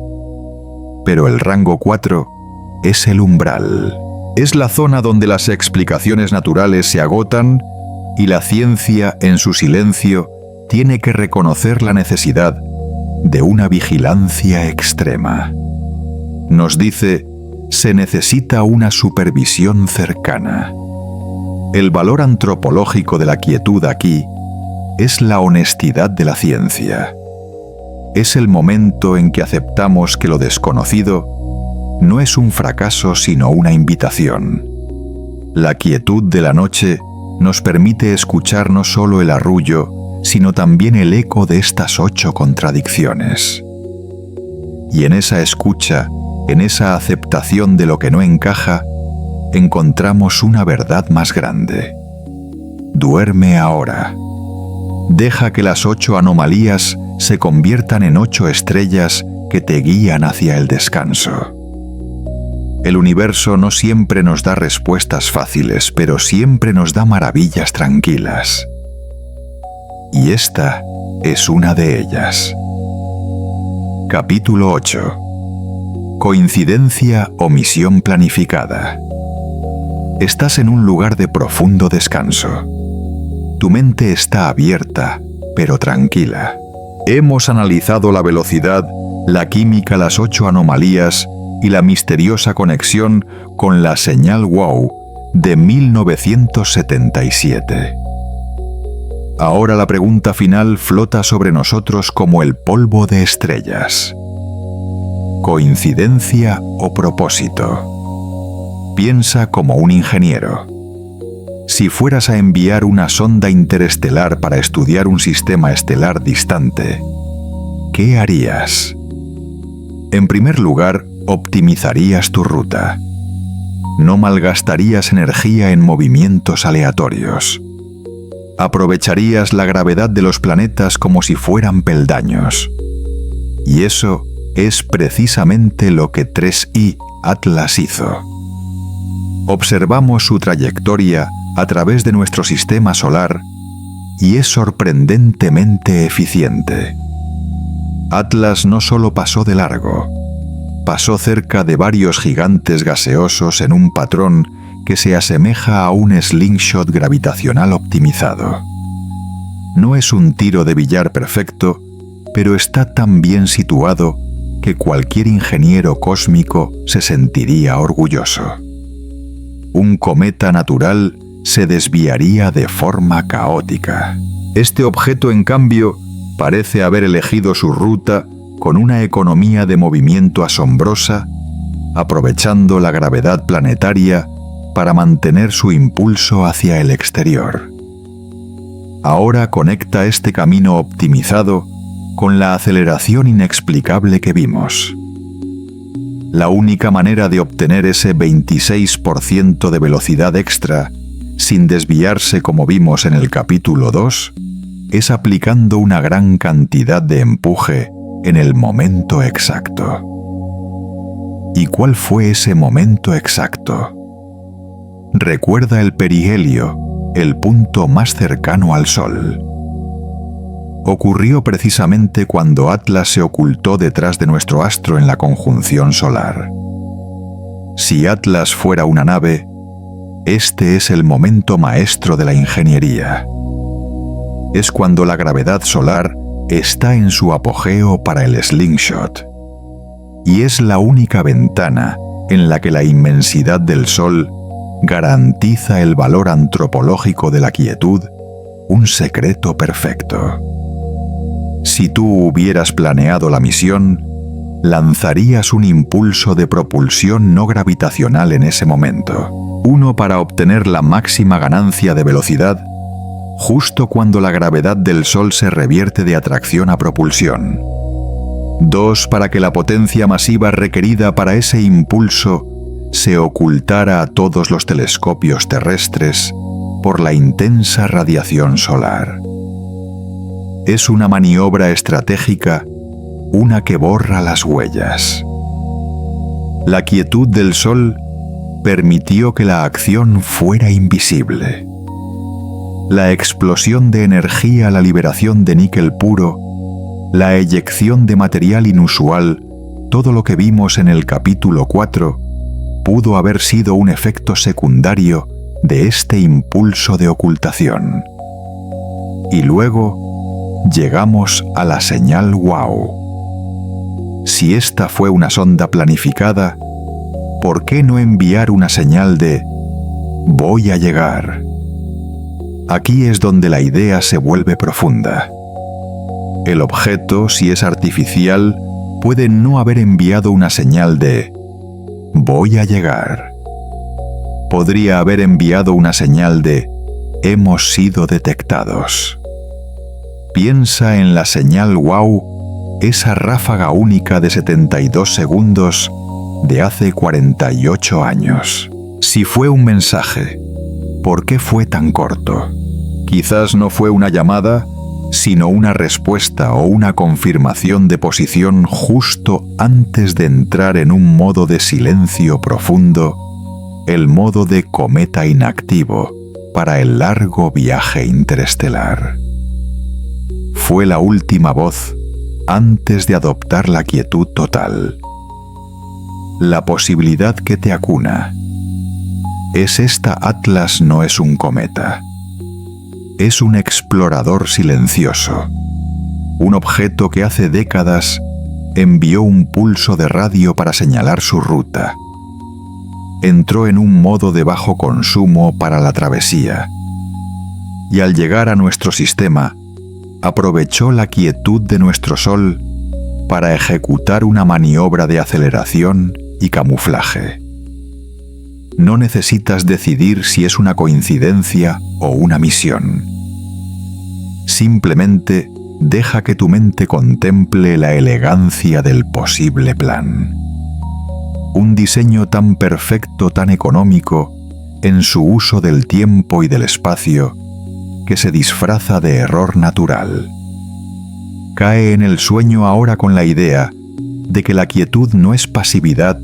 Pero el rango 4 es el umbral. Es la zona donde las explicaciones naturales se agotan y la ciencia, en su silencio, tiene que reconocer la necesidad de una vigilancia extrema. Nos dice, se necesita una supervisión cercana. El valor antropológico de la quietud aquí es la honestidad de la ciencia. Es el momento en que aceptamos que lo desconocido no es un fracaso sino una invitación. La quietud de la noche nos permite escuchar no solo el arrullo, sino también el eco de estas 8 contradicciones. Y en esa escucha, en esa aceptación de lo que no encaja, encontramos una verdad más grande. Duerme ahora. Deja que las 8 anomalías se conviertan en 8 estrellas que te guían hacia el descanso. El universo no siempre nos da respuestas fáciles, pero siempre nos da maravillas tranquilas. Y esta es una de ellas. Capítulo 8. Coincidencia o misión planificada. Estás en un lugar de profundo descanso. Tu mente está abierta, pero tranquila. Hemos analizado la velocidad, la química, las 8 anomalías y la misteriosa conexión con la señal WOW de 1977. Ahora la pregunta final flota sobre nosotros como el polvo de estrellas. ¿Coincidencia o propósito? Piensa como un ingeniero. Si fueras a enviar una sonda interestelar para estudiar un sistema estelar distante, ¿qué harías? En primer lugar, optimizarías tu ruta. No malgastarías energía en movimientos aleatorios. Aprovecharías la gravedad de los planetas como si fueran peldaños. Y eso es precisamente lo que 3i Atlas hizo. Observamos su trayectoria a través de nuestro sistema solar y es sorprendentemente eficiente. Atlas no solo pasó de largo, pasó cerca de varios gigantes gaseosos en un patrón que se asemeja a un slingshot gravitacional optimizado. No es un tiro de billar perfecto, pero está tan bien situado que cualquier ingeniero cósmico se sentiría orgulloso. Un cometa natural se desviaría de forma caótica. Este objeto, en cambio, parece haber elegido su ruta con una economía de movimiento asombrosa, aprovechando la gravedad planetaria para mantener su impulso hacia el exterior. Ahora conecta este camino optimizado con la aceleración inexplicable que vimos. La única manera de obtener ese 26% de velocidad extra, sin desviarse como vimos en el capítulo 2, es aplicando una gran cantidad de empuje en el momento exacto. ¿Y cuál fue ese momento exacto? Recuerda el perihelio, el punto más cercano al Sol. Ocurrió precisamente cuando Atlas se ocultó detrás de nuestro astro en la conjunción solar. Si Atlas fuera una nave, este es el momento maestro de la ingeniería. Es cuando la gravedad solar está en su apogeo para el slingshot. Y es la única ventana en la que la inmensidad del Sol garantiza el valor antropológico de la quietud, un secreto perfecto. Si tú hubieras planeado la misión, lanzarías un impulso de propulsión no gravitacional en ese momento. Uno para obtener la máxima ganancia de velocidad, justo cuando la gravedad del Sol se revierte de atracción a propulsión. 2 para que la potencia masiva requerida para ese impulso se ocultara a todos los telescopios terrestres por la intensa radiación solar. Es una maniobra estratégica una que borra las huellas. La quietud del Sol permitió que la acción fuera invisible. La explosión de energía, la liberación de níquel puro, la eyección de material inusual, todo lo que vimos en el capítulo 4, pudo haber sido un efecto secundario de este impulso de ocultación. Y luego llegamos a la señal wow. Si esta fue una sonda planificada, ¿por qué no enviar una señal de voy a llegar? Aquí es donde la idea se vuelve profunda. El objeto, si es artificial, puede no haber enviado una señal de voy a llegar. Podría haber enviado una señal de hemos sido detectados. Piensa en la señal wow, esa ráfaga única de 72 segundos de hace 48 años. Si fue un mensaje, ¿por qué fue tan corto? Quizás no fue una llamada, sino una respuesta o una confirmación de posición justo antes de entrar en un modo de silencio profundo, el modo de cometa inactivo para el largo viaje interestelar. Fue la última voz antes de adoptar la quietud total. La posibilidad que te acuna. ¿Es esta Atlas no es un cometa? Es un explorador silencioso, un objeto que hace décadas envió un pulso de radio para señalar su ruta. Entró en un modo de bajo consumo para la travesía, y al llegar a nuestro sistema, aprovechó la quietud de nuestro Sol para ejecutar una maniobra de aceleración y camuflaje. No necesitas decidir si es una coincidencia o una misión. Simplemente deja que tu mente contemple la elegancia del posible plan. Un diseño tan perfecto, tan económico, en su uso del tiempo y del espacio, que se disfraza de error natural. Cae en el sueño ahora con la idea de que la quietud no es pasividad,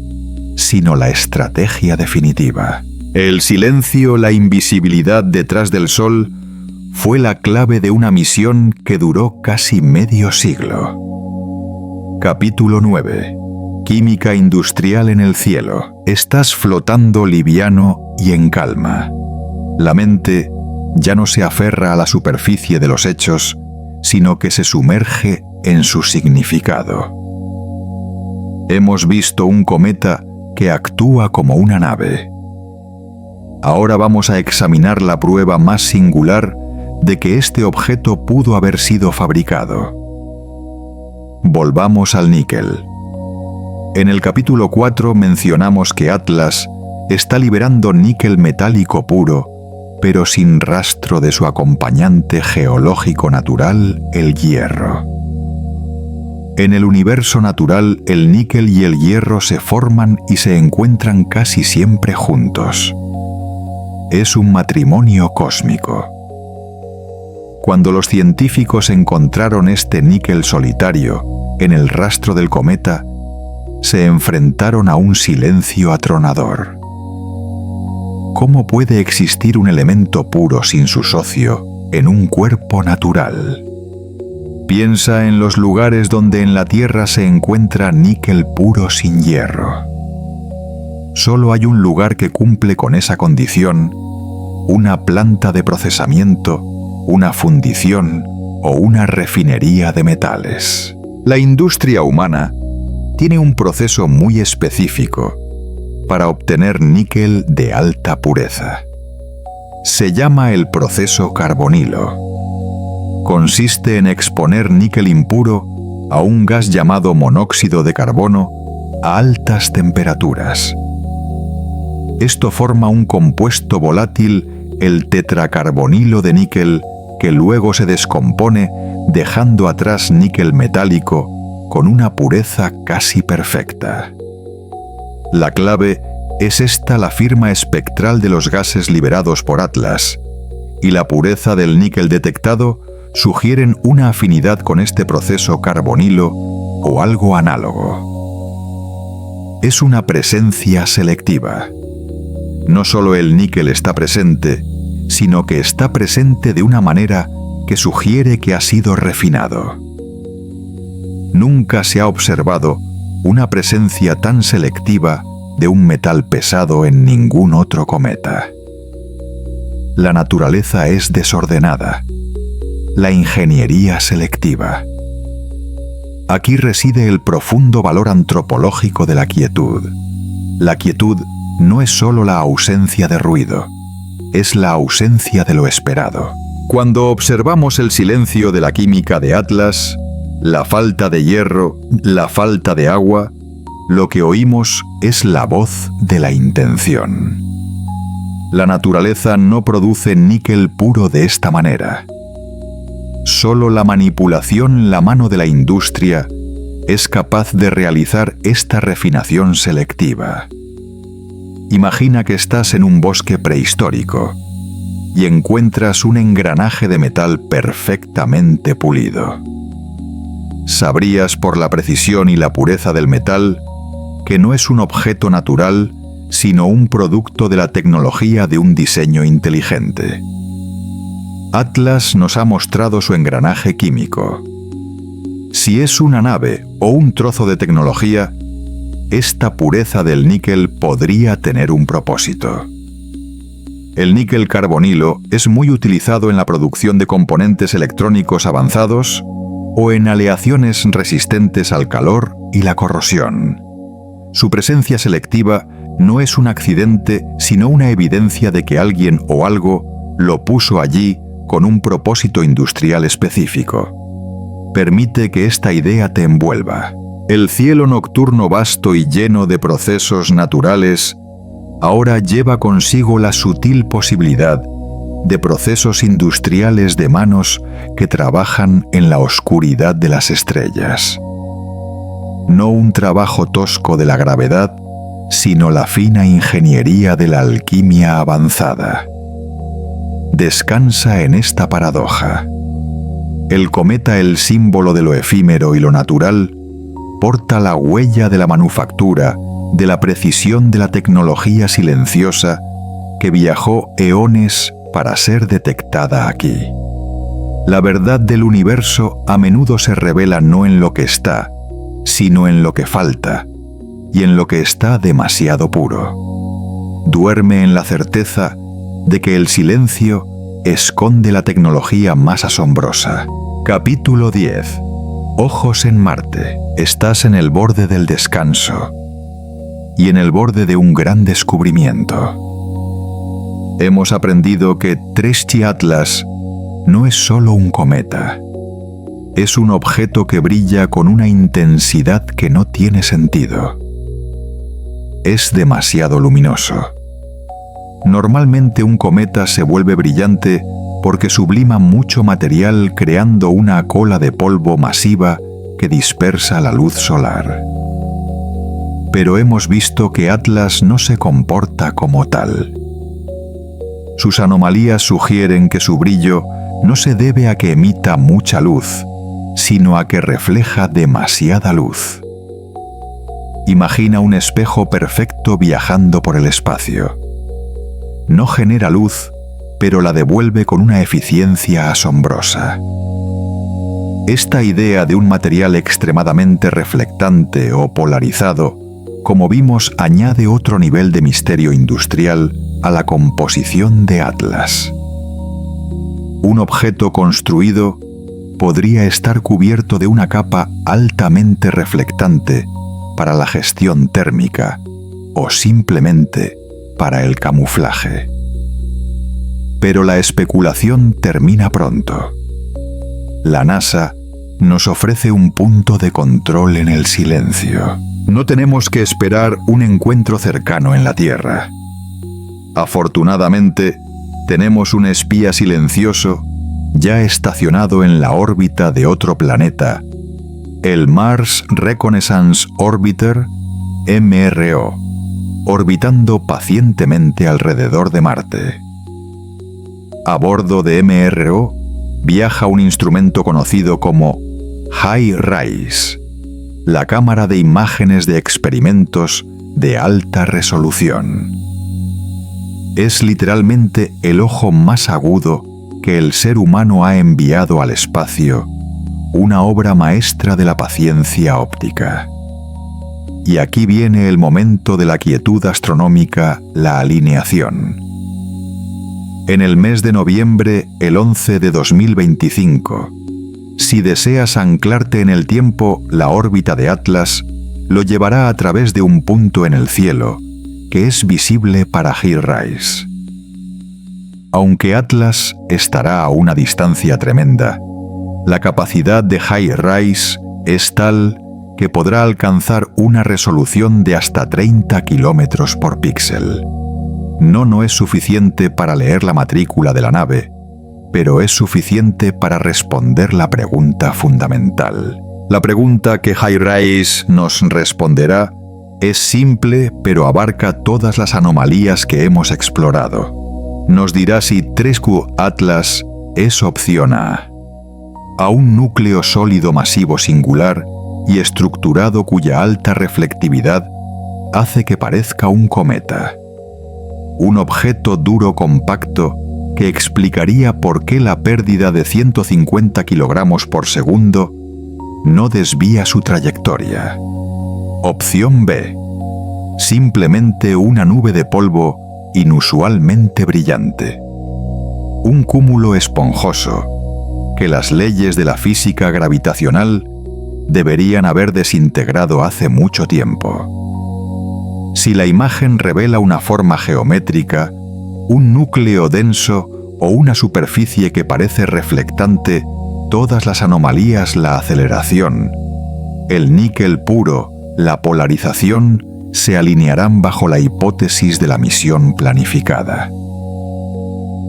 sino la estrategia definitiva. El silencio, la invisibilidad detrás del Sol, fue la clave de una misión que duró casi medio siglo. Capítulo 9. Química industrial en el cielo. Estás flotando liviano y en calma. La mente ya no se aferra a la superficie de los hechos, sino que se sumerge en su significado. Hemos visto un cometa que actúa como una nave. Ahora vamos a examinar la prueba más singular de que este objeto pudo haber sido fabricado. Volvamos al níquel. En el capítulo 4 mencionamos que Atlas está liberando níquel metálico puro, pero sin rastro de su acompañante geológico natural, el hierro. En el universo natural, el níquel y el hierro se forman y se encuentran casi siempre juntos. Es un matrimonio cósmico. Cuando los científicos encontraron este níquel solitario en el rastro del cometa, se enfrentaron a un silencio atronador. ¿Cómo puede existir un elemento puro sin su socio en un cuerpo natural? Piensa en los lugares donde en la Tierra se encuentra níquel puro sin hierro. Solo hay un lugar que cumple con esa condición, una planta de procesamiento, una fundición o una refinería de metales. La industria humana tiene un proceso muy específico para obtener níquel de alta pureza. Se llama el proceso carbonilo. Consiste en exponer níquel impuro a un gas llamado monóxido de carbono a altas temperaturas. Esto forma un compuesto volátil, el tetracarbonilo de níquel, que luego se descompone dejando atrás níquel metálico con una pureza casi perfecta. La clave es esta: la firma espectral de los gases liberados por Atlas y la pureza del níquel detectado sugieren una afinidad con este proceso carbonilo o algo análogo. Es una presencia selectiva. No solo el níquel está presente, sino que está presente de una manera que sugiere que ha sido refinado. Nunca se ha observado una presencia tan selectiva de un metal pesado en ningún otro cometa. La naturaleza es desordenada, la ingeniería selectiva. Aquí reside el profundo valor antropológico de la quietud. La quietud no es solo la ausencia de ruido, es la ausencia de lo esperado. Cuando observamos el silencio de la química de Atlas, la falta de hierro, la falta de agua, lo que oímos es la voz de la intención. La naturaleza no produce níquel puro de esta manera. Solo la manipulación en la mano de la industria es capaz de realizar esta refinación selectiva. Imagina que estás en un bosque prehistórico y encuentras un engranaje de metal perfectamente pulido. Sabrías por la precisión y la pureza del metal que no es un objeto natural, sino un producto de la tecnología de un diseño inteligente. Atlas nos ha mostrado su engranaje químico. Si es una nave o un trozo de tecnología, esta pureza del níquel podría tener un propósito. El níquel carbonilo es muy utilizado en la producción de componentes electrónicos avanzados o en aleaciones resistentes al calor y la corrosión. Su presencia selectiva no es un accidente, sino una evidencia de que alguien o algo lo puso allí con un propósito industrial específico. Permite que esta idea te envuelva. El cielo nocturno vasto y lleno de procesos naturales ahora lleva consigo la sutil posibilidad de procesos industriales de manos que trabajan en la oscuridad de las estrellas. No un trabajo tosco de la gravedad, sino la fina ingeniería de la alquimia avanzada. Descansa en esta paradoja. El cometa, el símbolo de lo efímero y lo natural, porta la huella de la manufactura, de la precisión de la tecnología silenciosa que viajó eones para ser detectada aquí. La verdad del universo a menudo se revela no en lo que está, sino en lo que falta, y en lo que está demasiado puro. Duerme en la certeza de que el silencio esconde la tecnología más asombrosa. Capítulo 10. Ojos en Marte. Estás en el borde del descanso y en el borde de un gran descubrimiento. Hemos aprendido que Treschi Atlas no es solo un cometa. Es un objeto que brilla con una intensidad que no tiene sentido. Es demasiado luminoso. Normalmente un cometa se vuelve brillante porque sublima mucho material creando una cola de polvo masiva que dispersa la luz solar. Pero hemos visto que Atlas no se comporta como tal. Sus anomalías sugieren que su brillo no se debe a que emita mucha luz, sino a que refleja demasiada luz. Imagina un espejo perfecto viajando por el espacio. No genera luz, pero la devuelve con una eficiencia asombrosa. Esta idea de un material extremadamente reflectante o polarizado, como vimos, añade otro nivel de misterio industrial a la composición de Atlas. Un objeto construido podría estar cubierto de una capa altamente reflectante para la gestión térmica o simplemente para el camuflaje. Pero la especulación termina pronto. La NASA nos ofrece un punto de control en el silencio. No tenemos que esperar un encuentro cercano en la Tierra. Afortunadamente, tenemos un espía silencioso ya estacionado en la órbita de otro planeta, el Mars Reconnaissance Orbiter, MRO, orbitando pacientemente alrededor de Marte. A bordo de MRO viaja un instrumento conocido como HiRISE, la cámara de imágenes de experimentos de alta resolución. Es literalmente el ojo más agudo que el ser humano ha enviado al espacio, una obra maestra de la paciencia óptica. Y aquí viene el momento de la quietud astronómica, la alineación. En el mes de noviembre, el 11 de 2025, si deseas anclarte en el tiempo, la órbita de Atlas lo llevará a través de un punto en el cielo que es visible para HiRISE. Aunque Atlas estará a una distancia tremenda, la capacidad de HiRISE es tal que podrá alcanzar una resolución de hasta 30 kilómetros por píxel. No es suficiente para leer la matrícula de la nave, pero es suficiente para responder la pregunta fundamental. La pregunta que HiRISE nos responderá es simple, pero abarca todas las anomalías que hemos explorado. Nos dirá si 3Q Atlas es opción A un núcleo sólido masivo singular y estructurado cuya alta reflectividad hace que parezca un cometa. Un objeto duro compacto que explicaría por qué la pérdida de 150 kilogramos por segundo no desvía su trayectoria. Opción B. Simplemente una nube de polvo inusualmente brillante. Un cúmulo esponjoso que las leyes de la física gravitacional deberían haber desintegrado hace mucho tiempo. Si la imagen revela una forma geométrica, un núcleo denso o una superficie que parece reflectante, todas las anomalías, la aceleración, el níquel puro, la polarización, se alinearán bajo la hipótesis de la misión planificada.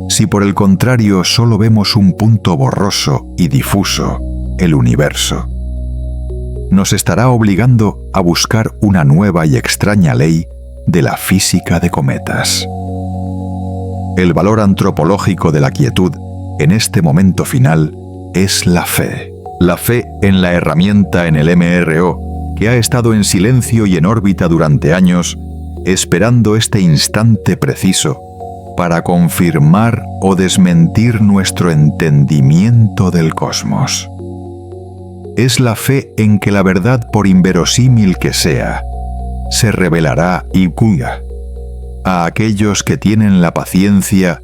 Si por el contrario solo vemos un punto borroso y difuso, el universo, nos estará obligando a buscar una nueva y extraña ley de la física de cometas. El valor antropológico de la quietud en este momento final es la fe. La fe en la herramienta en el MRO, que ha estado en silencio y en órbita durante años, esperando este instante preciso para confirmar o desmentir nuestro entendimiento del cosmos. Es la fe en que la verdad, por inverosímil que sea, se revelará y cura a aquellos que tienen la paciencia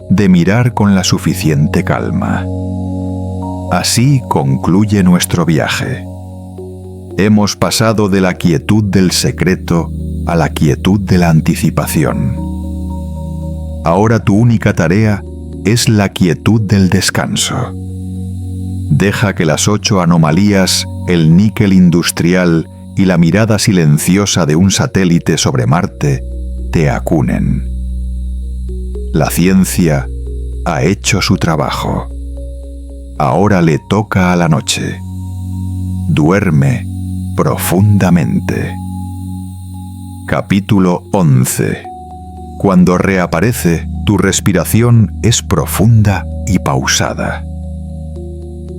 de mirar con la suficiente calma. Así concluye nuestro viaje. Hemos pasado de la quietud del secreto a la quietud de la anticipación. Ahora tu única tarea es la quietud del descanso. Deja que las 8 anomalías, el níquel industrial y la mirada silenciosa de un satélite sobre Marte te acunen. La ciencia ha hecho su trabajo. Ahora le toca a la noche. Duerme profundamente. Capítulo 11. Cuando reaparece, tu respiración es profunda y pausada.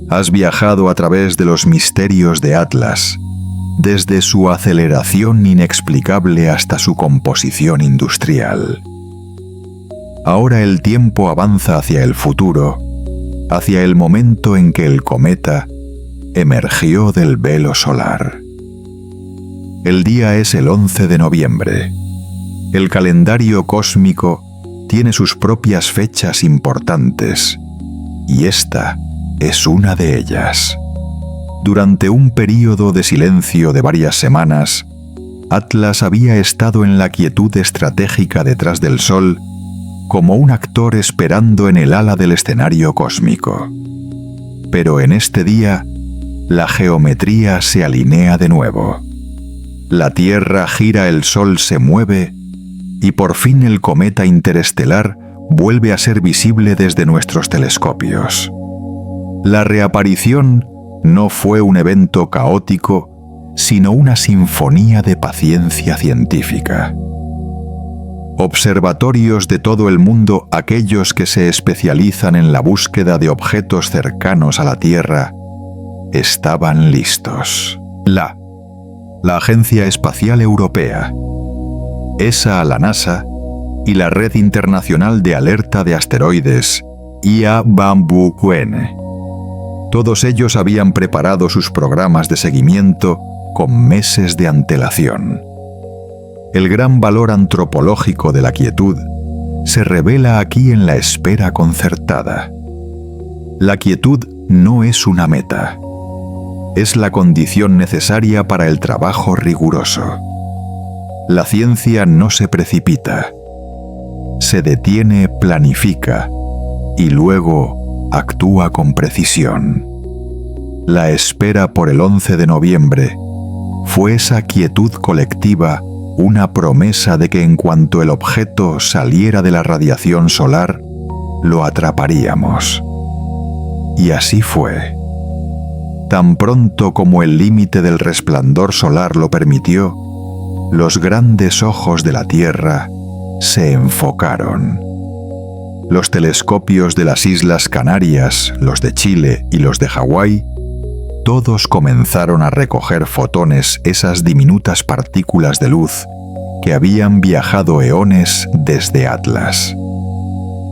Has viajado a través de los misterios de Atlas, desde su aceleración inexplicable hasta su composición industrial. Ahora el tiempo avanza hacia el futuro, hacia el momento en que el cometa emergió del velo solar. El día es el 11 de noviembre. El calendario cósmico tiene sus propias fechas importantes, y esta es una de ellas. Durante un período de silencio de varias semanas, Atlas había estado en la quietud estratégica detrás del Sol, como un actor esperando en el ala del escenario cósmico. Pero en este día, la geometría se alinea de nuevo. La Tierra gira, el Sol se mueve, y por fin el cometa interestelar vuelve a ser visible desde nuestros telescopios. La reaparición no fue un evento caótico, sino una sinfonía de paciencia científica. Observatorios de todo el mundo, aquellos que se especializan en la búsqueda de objetos cercanos a la Tierra, estaban listos. La la Agencia Espacial Europea, ESA, la NASA y la Red Internacional de Alerta de Asteroides, IABAMBUQN. Todos ellos habían preparado sus programas de seguimiento con meses de antelación. El gran valor antropológico de la quietud se revela aquí en la espera concertada. La quietud no es una meta. Es la condición necesaria para el trabajo riguroso. La ciencia no se precipita. Se detiene, planifica y luego actúa con precisión. La espera por el 11 de noviembre fue esa quietud colectiva, una promesa de que en cuanto el objeto saliera de la radiación solar, lo atraparíamos. Y así fue. Tan pronto como el límite del resplandor solar lo permitió, los grandes ojos de la Tierra se enfocaron. Los telescopios de las Islas Canarias, los de Chile y los de Hawái, todos comenzaron a recoger fotones, esas diminutas partículas de luz que habían viajado eones desde Atlas.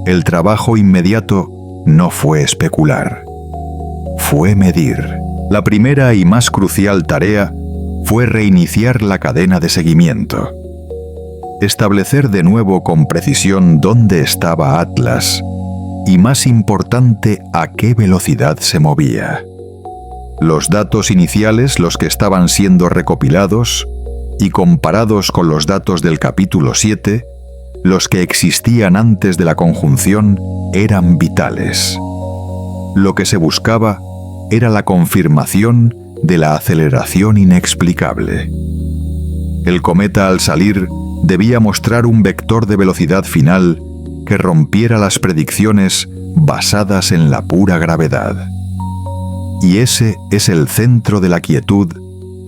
El trabajo inmediato no fue especular, fue medir. La primera y más crucial tarea fue reiniciar la cadena de seguimiento. Establecer de nuevo con precisión dónde estaba Atlas y, más importante, a qué velocidad se movía. Los datos iniciales, los que estaban siendo recopilados, y comparados con los datos del capítulo 7, los que existían antes de la conjunción, eran vitales. Lo que se buscaba era la confirmación de la aceleración inexplicable. El cometa, al salir, debía mostrar un vector de velocidad final que rompiera las predicciones basadas en la pura gravedad. Y ese es el centro de la quietud,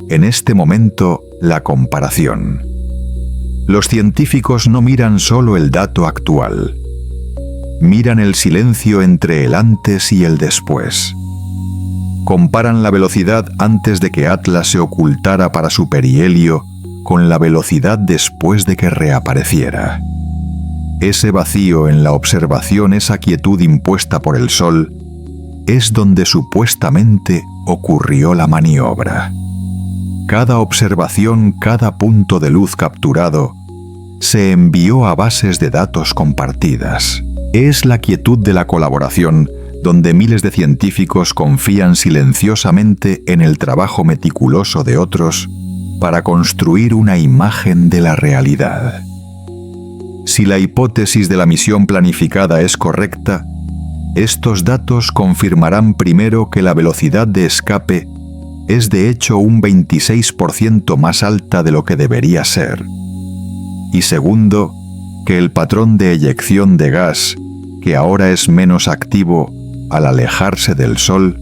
en este momento, la comparación. Los científicos no miran solo el dato actual, miran el silencio entre el antes y el después. Comparan la velocidad antes de que Atlas se ocultara para su perihelio con la velocidad después de que reapareciera. Ese vacío en la observación, esa quietud impuesta por el Sol, es donde supuestamente ocurrió la maniobra. Cada observación, cada punto de luz capturado, se envió a bases de datos compartidas. Es la quietud de la colaboración, donde miles de científicos confían silenciosamente en el trabajo meticuloso de otros para construir una imagen de la realidad. Si la hipótesis de la misión planificada es correcta, estos datos confirmarán primero que la velocidad de escape es de hecho un 26% más alta de lo que debería ser. Y segundo, que el patrón de eyección de gas, que ahora es menos activo al alejarse del Sol,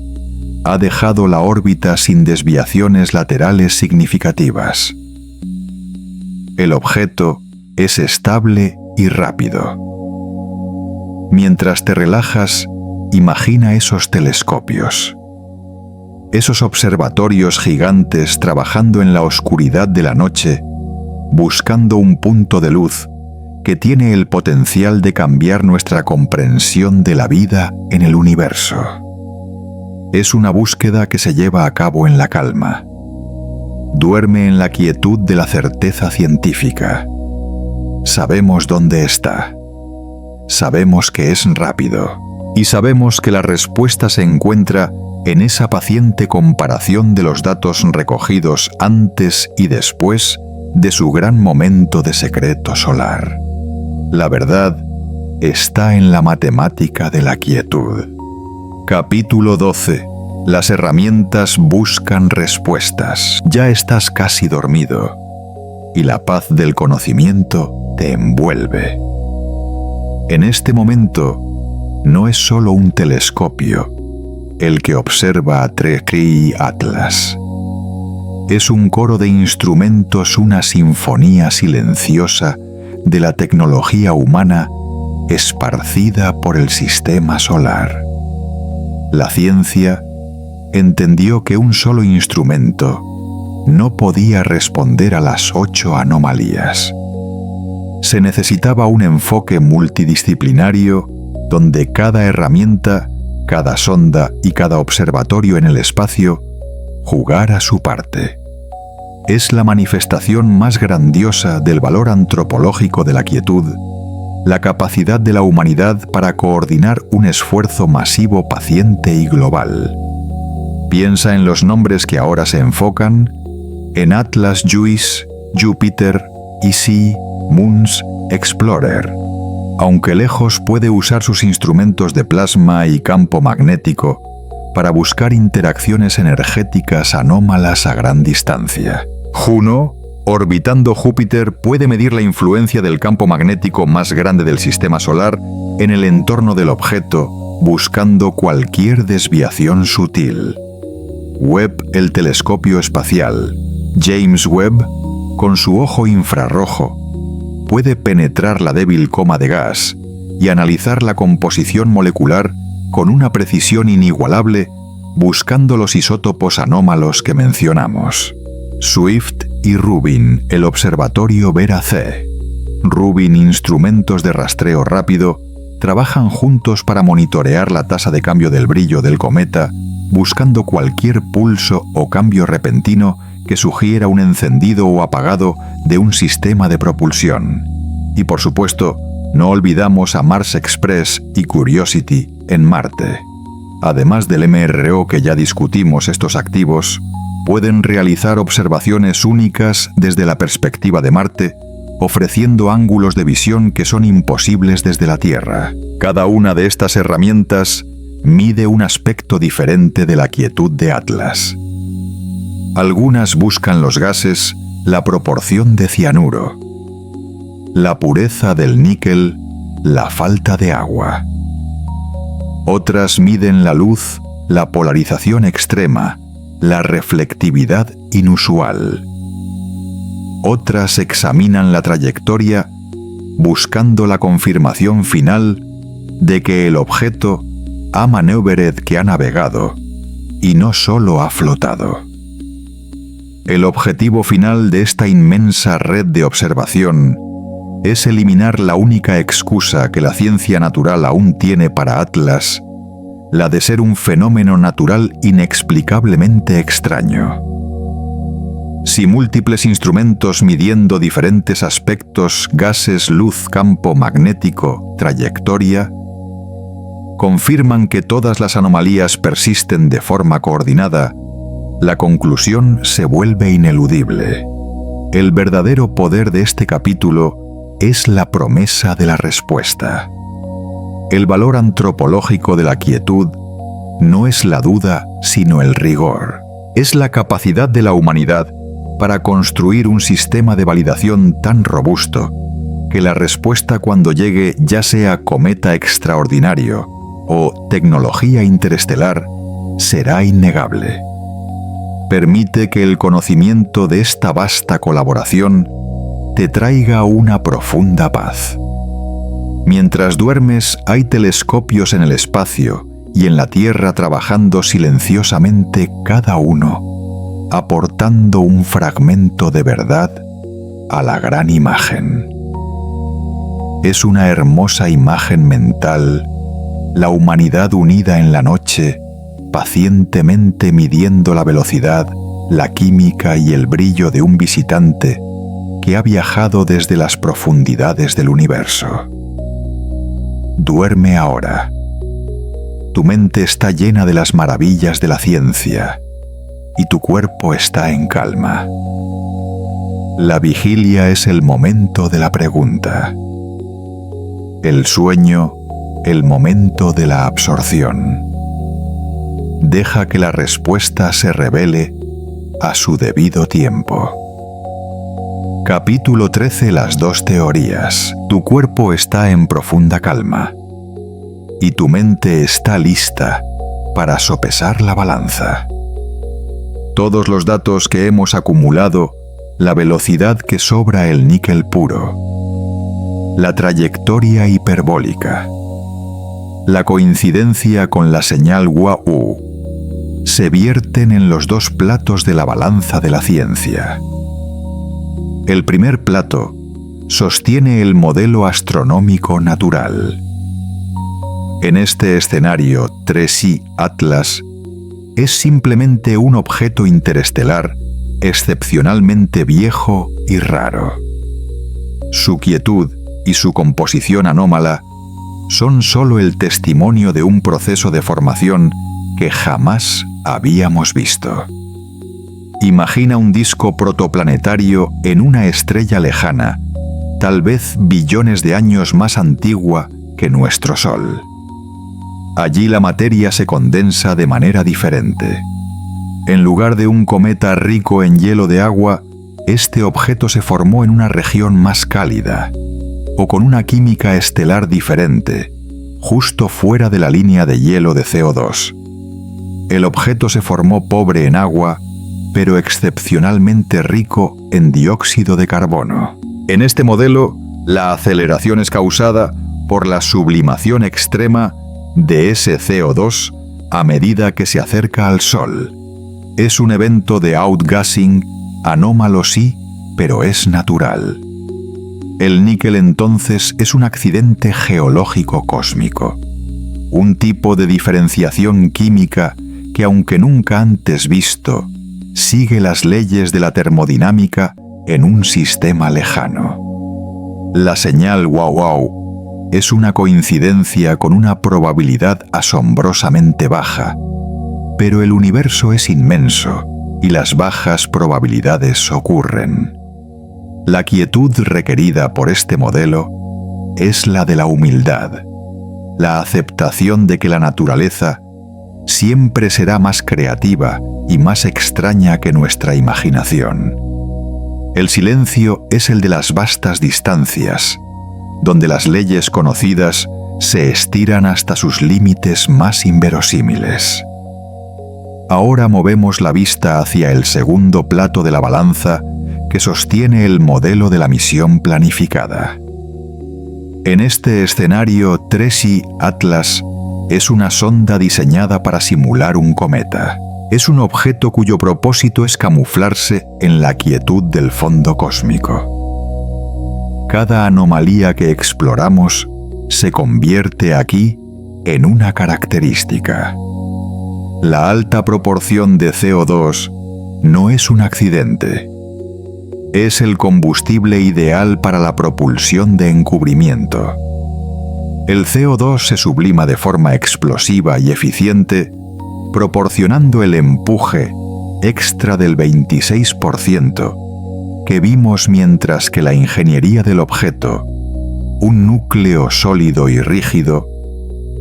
ha dejado la órbita sin desviaciones laterales significativas. El objeto es estable y rápido. Mientras te relajas, imagina esos telescopios, esos observatorios gigantes trabajando en la oscuridad de la noche, buscando un punto de luz que tiene el potencial de cambiar nuestra comprensión de la vida en el universo. Es una búsqueda que se lleva a cabo en la calma. Duerme en la quietud de la certeza científica. Sabemos dónde está. Sabemos que es rápido. Y sabemos que la respuesta se encuentra en esa paciente comparación de los datos recogidos antes y después de su gran momento de secreto solar. La verdad está en la matemática de la quietud. Capítulo 12. Las herramientas buscan respuestas. Ya estás casi dormido, y la paz del conocimiento te envuelve. En este momento, no es solo un telescopio el que observa a Trekkie Atlas. Es un coro de instrumentos, una sinfonía silenciosa de la tecnología humana esparcida por el sistema solar. La ciencia entendió que un solo instrumento, no podía responder a las 8 anomalías. Se necesitaba un enfoque multidisciplinario donde cada herramienta, cada sonda y cada observatorio en el espacio jugara su parte. Es la manifestación más grandiosa del valor antropológico de la quietud, la capacidad de la humanidad para coordinar un esfuerzo masivo, paciente y global. Piensa en los nombres que ahora se enfocan, en Atlas JUICE, Júpiter, EC, Moons, Explorer. Aunque lejos, puede usar sus instrumentos de plasma y campo magnético para buscar interacciones energéticas anómalas a gran distancia. Juno, orbitando Júpiter, puede medir la influencia del campo magnético más grande del sistema solar en el entorno del objeto, buscando cualquier desviación sutil. Webb, el telescopio espacial, James Webb, con su ojo infrarrojo, puede penetrar la débil coma de gas y analizar la composición molecular con una precisión inigualable, buscando los isótopos anómalos que mencionamos. Swift y Rubin, el observatorio Vera C. Rubin, instrumentos de rastreo rápido, trabajan juntos para monitorear la tasa de cambio del brillo del cometa, buscando cualquier pulso o cambio repentino que sugiera un encendido o apagado de un sistema de propulsión. Y por supuesto, no olvidamos a Mars Express y Curiosity en Marte. Además del MRO que ya discutimos, estos activos pueden realizar observaciones únicas desde la perspectiva de Marte, ofreciendo ángulos de visión que son imposibles desde la Tierra. Cada una de estas herramientas mide un aspecto diferente de la quietud de Atlas. Algunas buscan los gases, la proporción de cianuro, la pureza del níquel, la falta de agua. Otras miden la luz, la polarización extrema, la reflectividad inusual. Otras examinan la trayectoria, buscando la confirmación final de que el objeto ha maneuvered, que ha navegado, y no solo ha flotado. El objetivo final de esta inmensa red de observación es eliminar la única excusa que la ciencia natural aún tiene para Atlas, la de ser un fenómeno natural inexplicablemente extraño. Si múltiples instrumentos midiendo diferentes aspectos, gases, luz, campo magnético, trayectoria, confirman que todas las anomalías persisten de forma coordinada, la conclusión se vuelve ineludible. El verdadero poder de este capítulo es la promesa de la respuesta. El valor antropológico de la quietud no es la duda, sino el rigor. Es la capacidad de la humanidad para construir un sistema de validación tan robusto que la respuesta cuando llegue, ya sea cometa extraordinario o tecnología interestelar, será innegable. Permite que el conocimiento de esta vasta colaboración te traiga una profunda paz. Mientras duermes, hay telescopios en el espacio y en la Tierra trabajando silenciosamente cada uno, aportando un fragmento de verdad a la gran imagen. Es una hermosa imagen mental, la humanidad unida en la noche, pacientemente midiendo la velocidad, la química y el brillo de un visitante que ha viajado desde las profundidades del universo. Duerme ahora. Tu mente está llena de las maravillas de la ciencia y tu cuerpo está en calma. La vigilia es el momento de la pregunta. El sueño, el momento de la absorción. Deja que la respuesta se revele a su debido tiempo. Capítulo 13. Las dos teorías. Tu cuerpo está en profunda calma y tu mente está lista para sopesar la balanza. Todos los datos que hemos acumulado, la velocidad que sobra el níquel puro, la trayectoria hiperbólica, la coincidencia con la señal WAU, se vierte convierten en los dos platos de la balanza de la ciencia. El primer plato sostiene el modelo astronómico natural. En este escenario, 3i Atlas es simplemente un objeto interestelar excepcionalmente viejo y raro. Su quietud y su composición anómala son sólo el testimonio de un proceso de formación que jamás habíamos visto. Imagina un disco protoplanetario en una estrella lejana, tal vez billones de años más antigua que nuestro Sol. Allí la materia se condensa de manera diferente. En lugar de un cometa rico en hielo de agua, este objeto se formó en una región más cálida, o con una química estelar diferente, justo fuera de la línea de hielo de CO2. El objeto se formó pobre en agua, pero excepcionalmente rico en dióxido de carbono. En este modelo, la aceleración es causada por la sublimación extrema de ese CO2 a medida que se acerca al Sol. Es un evento de outgassing, anómalo sí, pero es natural. El níquel entonces es un accidente geológico cósmico, un tipo de diferenciación química que, aunque nunca antes visto, sigue las leyes de la termodinámica en un sistema lejano. La señal wow es una coincidencia con una probabilidad asombrosamente baja, pero el universo es inmenso y las bajas probabilidades ocurren. La quietud requerida por este modelo es la de la humildad, la aceptación de que la naturaleza siempre será más creativa y más extraña que nuestra imaginación. El silencio es el de las vastas distancias, donde las leyes conocidas se estiran hasta sus límites más inverosímiles. Ahora movemos la vista hacia el segundo plato de la balanza que sostiene el modelo de la misión planificada. En este escenario, 3i Atlas es una sonda diseñada para simular un cometa. Es un objeto cuyo propósito es camuflarse en la quietud del fondo cósmico. Cada anomalía que exploramos se convierte aquí en una característica. La alta proporción de CO2 no es un accidente. Es el combustible ideal para la propulsión de encubrimiento. El CO2 se sublima de forma explosiva y eficiente, proporcionando el empuje extra del 26% que vimos mientras que la ingeniería del objeto, un núcleo sólido y rígido,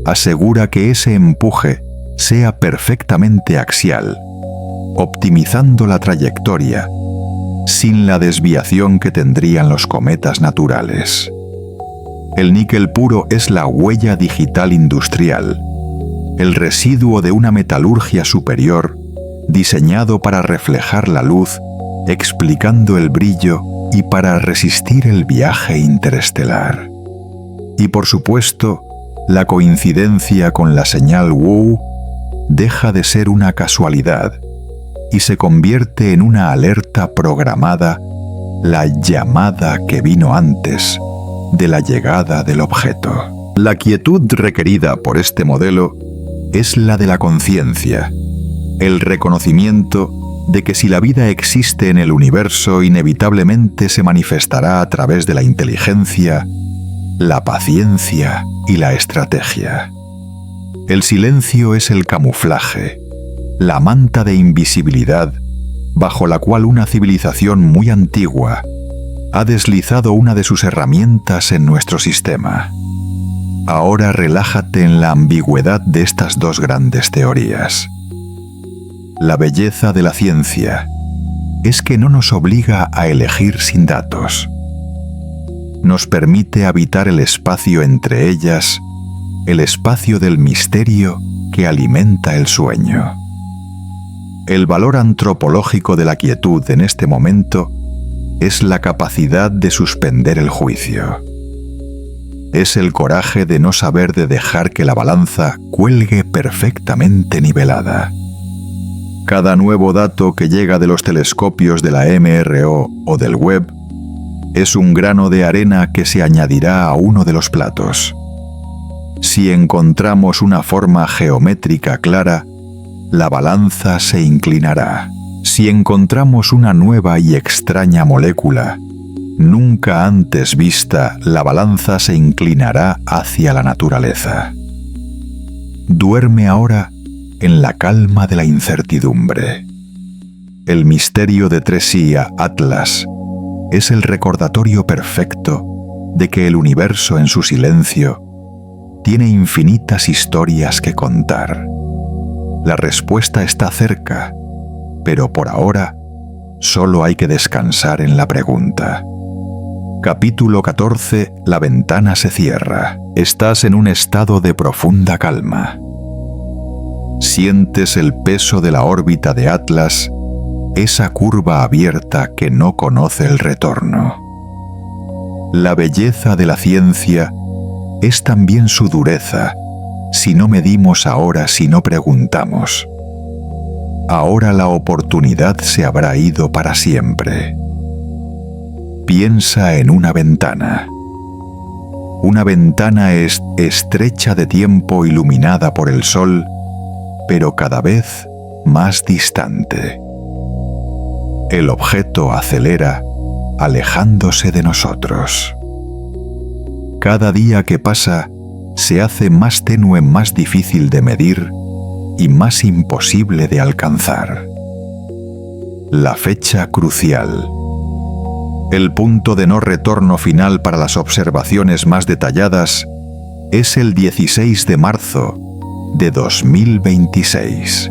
asegura que ese empuje sea perfectamente axial, optimizando la trayectoria, sin la desviación que tendrían los cometas naturales. El níquel puro es la huella digital industrial, el residuo de una metalurgia superior diseñado para reflejar la luz, explicando el brillo y para resistir el viaje interestelar. Y por supuesto, la coincidencia con la señal WOW deja de ser una casualidad y se convierte en una alerta programada, la llamada que vino antes de la llegada del objeto. La quietud requerida por este modelo es la de la conciencia, el reconocimiento de que si la vida existe en el universo, inevitablemente se manifestará a través de la inteligencia, la paciencia y la estrategia. El silencio es el camuflaje, la manta de invisibilidad bajo la cual una civilización muy antigua ha deslizado una de sus herramientas en nuestro sistema. Ahora relájate en la ambigüedad de estas dos grandes teorías. La belleza de la ciencia es que no nos obliga a elegir sin datos. Nos permite habitar el espacio entre ellas, el espacio del misterio que alimenta el sueño. El valor antropológico de la quietud en este momento es la capacidad de suspender el juicio. Es el coraje de no saber, de dejar que la balanza cuelgue perfectamente nivelada. Cada nuevo dato que llega de los telescopios de la MRO o del Webb es un grano de arena que se añadirá a uno de los platos. Si encontramos una forma geométrica clara, la balanza se inclinará. Si encontramos una nueva y extraña molécula, nunca antes vista, la balanza se inclinará hacia la naturaleza. Duerme ahora en la calma de la incertidumbre. El misterio de 3i Atlas es el recordatorio perfecto de que el universo en su silencio tiene infinitas historias que contar. La respuesta está cerca, pero por ahora solo hay que descansar en la pregunta. Capítulo 14. La ventana se cierra. Estás en un estado de profunda calma. Sientes el peso de la órbita de Atlas, esa curva abierta que no conoce el retorno. La belleza de la ciencia es también su dureza, si no medimos ahora, si no preguntamos. Ahora la oportunidad se habrá ido para siempre. Piensa en una ventana. Una ventana es estrecha de tiempo, iluminada por el sol, pero cada vez más distante. El objeto acelera, alejándose de nosotros. Cada día que pasa se hace más tenue, más difícil de medir y más imposible de alcanzar. La fecha crucial. El punto de no retorno final para las observaciones más detalladas es el 16 de marzo de 2026.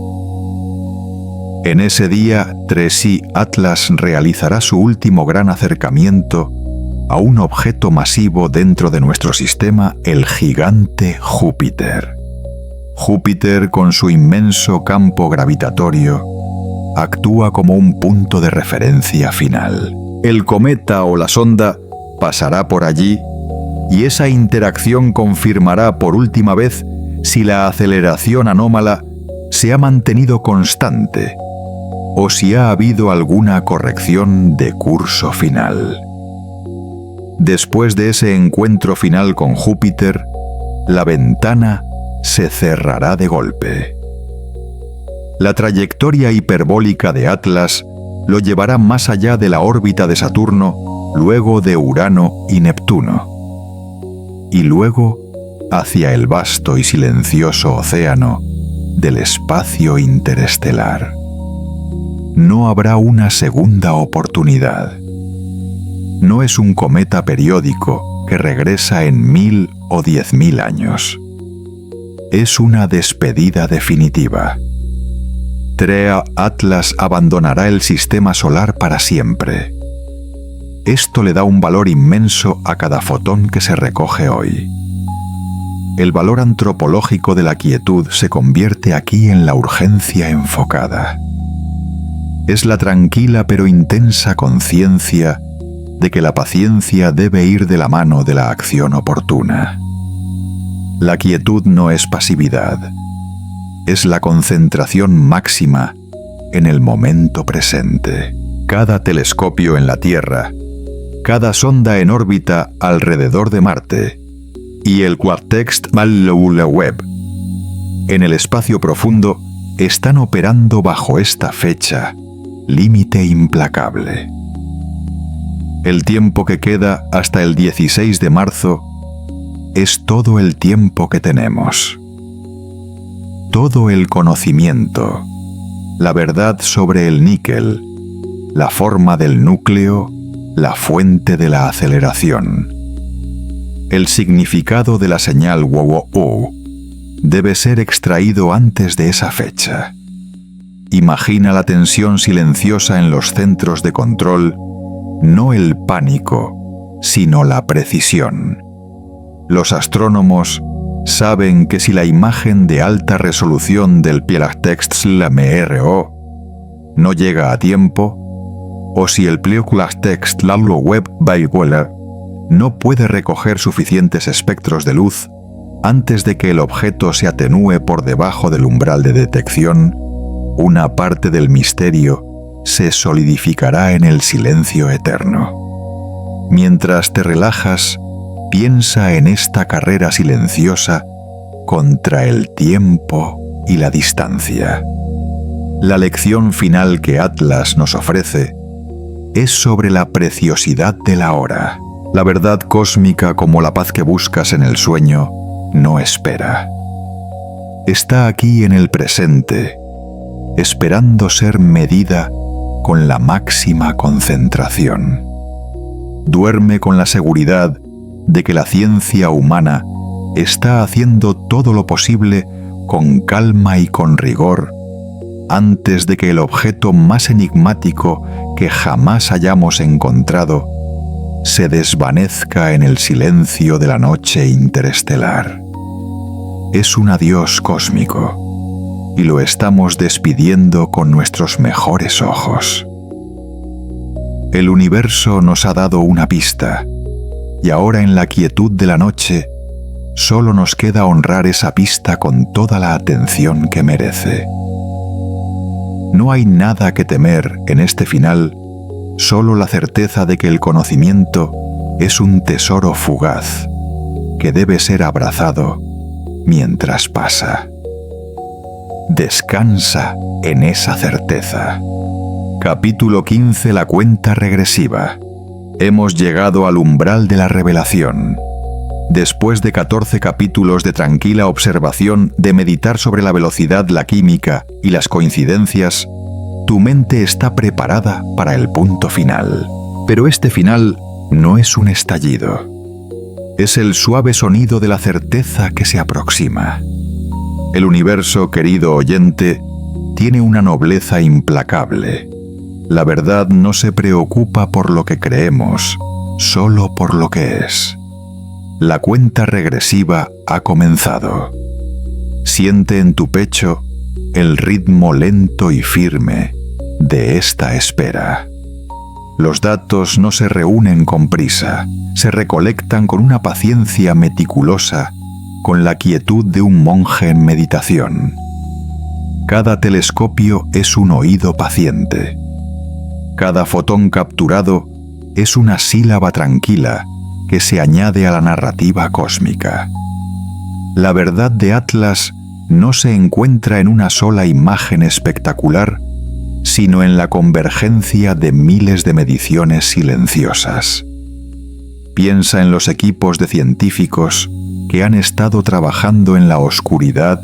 En ese día, 3i Atlas realizará su último gran acercamiento a un objeto masivo dentro de nuestro sistema, el gigante Júpiter. Júpiter, con su inmenso campo gravitatorio, actúa como un punto de referencia final. El cometa o la sonda pasará por allí y esa interacción confirmará por última vez si la aceleración anómala se ha mantenido constante o si ha habido alguna corrección de curso final. Después de ese encuentro final con Júpiter, la ventana se cerrará de golpe. La trayectoria hiperbólica de Atlas lo llevará más allá de la órbita de Saturno, luego de Urano y Neptuno, y luego hacia el vasto y silencioso océano del espacio interestelar. No habrá una segunda oportunidad. No es un cometa periódico que regresa en 1000 o 10.000 años. Es una despedida definitiva. 3i Atlas abandonará el sistema solar para siempre. Esto le da un valor inmenso a cada fotón que se recoge hoy. El valor antropológico de la quietud se convierte aquí en la urgencia enfocada. Es la tranquila pero intensa conciencia de que la paciencia debe ir de la mano de la acción oportuna. La quietud no es pasividad, es la concentración máxima en el momento presente. Cada telescopio en la Tierra, cada sonda en órbita alrededor de Marte y el Quadtext Webb en el espacio profundo están operando bajo esta fecha, límite implacable. El tiempo que queda hasta el 16 de marzo es todo el tiempo que tenemos. Todo el conocimiento, la verdad sobre el níquel, la forma del núcleo, la fuente de la aceleración. El significado de la señal WOW debe ser extraído antes de esa fecha. Imagina la tensión silenciosa en los centros de control, no el pánico, sino la precisión. Los astrónomos saben que si la imagen de alta resolución del Quadtext MRO no llega a tiempo, o si el Quadtext Webb no puede recoger suficientes espectros de luz antes de que el objeto se atenúe por debajo del umbral de detección, una parte del misterio se solidificará en el silencio eterno. Mientras te relajas, piensa en esta carrera silenciosa contra el tiempo y la distancia. La lección final que Atlas nos ofrece es sobre la preciosidad de la hora. La verdad cósmica, como la paz que buscas en el sueño, no espera. Está aquí en el presente, esperando ser medida con la máxima concentración. Duerme con la seguridad de que la ciencia humana está haciendo todo lo posible con calma y con rigor antes de que el objeto más enigmático que jamás hayamos encontrado se desvanezca en el silencio de la noche interestelar. Es un adiós cósmico y lo estamos despidiendo con nuestros mejores ojos. El universo nos ha dado una pista y ahora en la quietud de la noche solo nos queda honrar esa pista con toda la atención que merece. No hay nada que temer en este final, solo la certeza de que el conocimiento es un tesoro fugaz que debe ser abrazado mientras pasa. Descansa en esa certeza. Capítulo 15. La cuenta regresiva. Hemos llegado al umbral de la revelación. Después de 14 capítulos de tranquila observación, de meditar sobre la velocidad, la química y las coincidencias, tu mente está preparada para el punto final. Pero este final no es un estallido. Es el suave sonido de la certeza que se aproxima. El universo, querido oyente, tiene una nobleza implacable. La verdad no se preocupa por lo que creemos, solo por lo que es. La cuenta regresiva ha comenzado. Siente en tu pecho el ritmo lento y firme de esta espera. Los datos no se reúnen con prisa, se recolectan con una paciencia meticulosa, con la quietud de un monje en meditación. Cada telescopio es un oído paciente. Cada fotón capturado es una sílaba tranquila que se añade a la narrativa cósmica. La verdad de Atlas no se encuentra en una sola imagen espectacular, sino en la convergencia de miles de mediciones silenciosas. Piensa en los equipos de científicos que han estado trabajando en la oscuridad,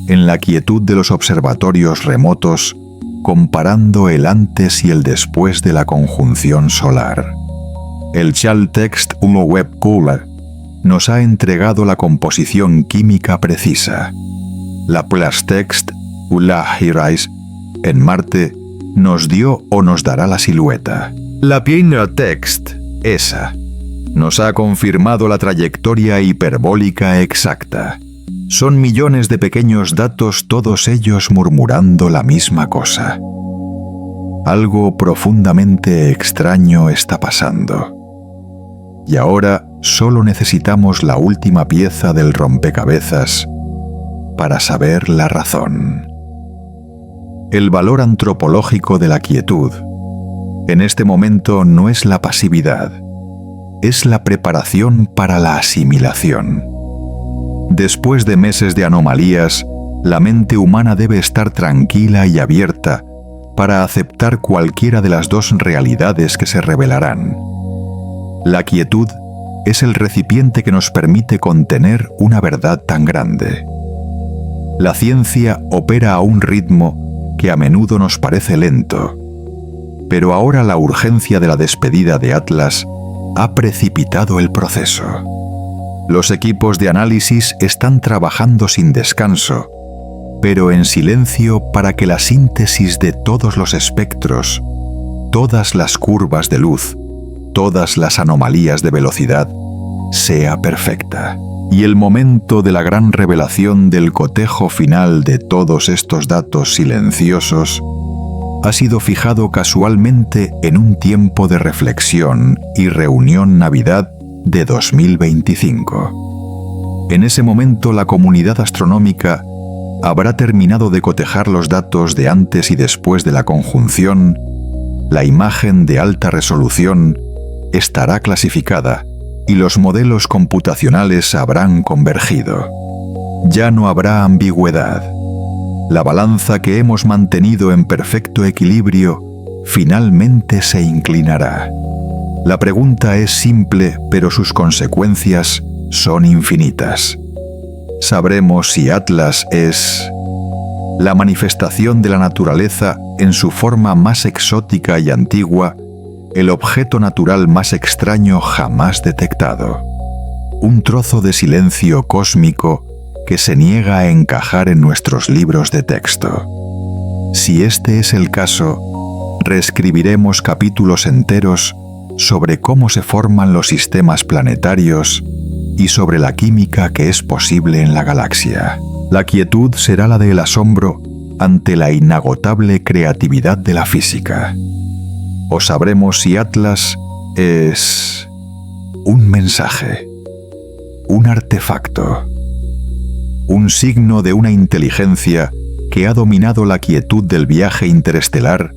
en la quietud de los observatorios remotos, comparando el antes y el después de la conjunción solar. El Chaltext Humo Web Cooler nos ha entregado la composición química precisa. La Plastext Ulahirais en Marte nos dio o nos dará la silueta. La Pioneer Text, esa, nos ha confirmado la trayectoria hiperbólica exacta. Son millones de pequeños datos, todos ellos murmurando la misma cosa. Algo profundamente extraño está pasando. Y ahora solo necesitamos la última pieza del rompecabezas para saber la razón. El valor antropológico de la quietud en este momento no es la pasividad, es la preparación para la asimilación. Después de meses de anomalías, la mente humana debe estar tranquila y abierta para aceptar cualquiera de las dos realidades que se revelarán. La quietud es el recipiente que nos permite contener una verdad tan grande. La ciencia opera a un ritmo que a menudo nos parece lento, pero ahora la urgencia de la despedida de Atlas ha precipitado el proceso. Los equipos de análisis están trabajando sin descanso, pero en silencio para que la síntesis de todos los espectros, todas las curvas de luz, todas las anomalías de velocidad, sea perfecta. Y el momento de la gran revelación del cotejo final de todos estos datos silenciosos ha sido fijado casualmente en un tiempo de reflexión y reunión Navidad de 2025. En ese momento la comunidad astronómica habrá terminado de cotejar los datos de antes y después de la conjunción, la imagen de alta resolución estará clasificada y los modelos computacionales habrán convergido. Ya no habrá ambigüedad. La balanza que hemos mantenido en perfecto equilibrio finalmente se inclinará. La pregunta es simple, pero sus consecuencias son infinitas. Sabremos si Atlas es la manifestación de la naturaleza en su forma más exótica y antigua, el objeto natural más extraño jamás detectado. Un trozo de silencio cósmico que se niega a encajar en nuestros libros de texto. Si este es el caso, reescribiremos capítulos enteros sobre cómo se forman los sistemas planetarios y sobre la química que es posible en la galaxia. La quietud será la del asombro ante la inagotable creatividad de la física. O sabremos si Atlas es un mensaje, un artefacto, un signo de una inteligencia que ha dominado la quietud del viaje interestelar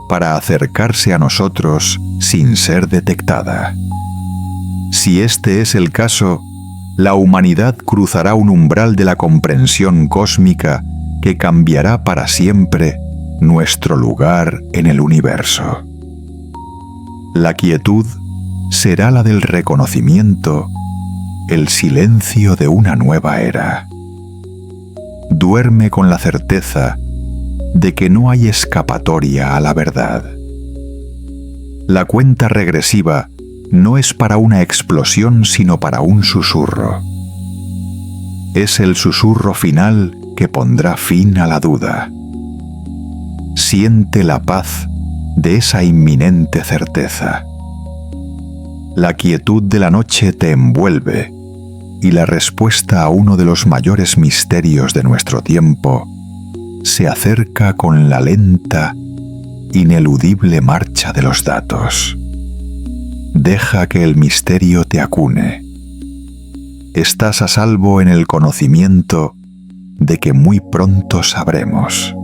para acercarse a nosotros sin ser detectada. Si este es el caso, la humanidad cruzará un umbral de la comprensión cósmica que cambiará para siempre nuestro lugar en el universo. La quietud será la del reconocimiento, el silencio de una nueva era. Duerme con la certeza de que no hay escapatoria a la verdad. La cuenta regresiva no es para una explosión, sino para un susurro. Es el susurro final que pondrá fin a la duda. Siente la paz de esa inminente certeza. La quietud de la noche te envuelve y la respuesta a uno de los mayores misterios de nuestro tiempo se acerca con la lenta, ineludible marcha de los datos. Deja que el misterio te acune. Estás a salvo en el conocimiento de que muy pronto sabremos.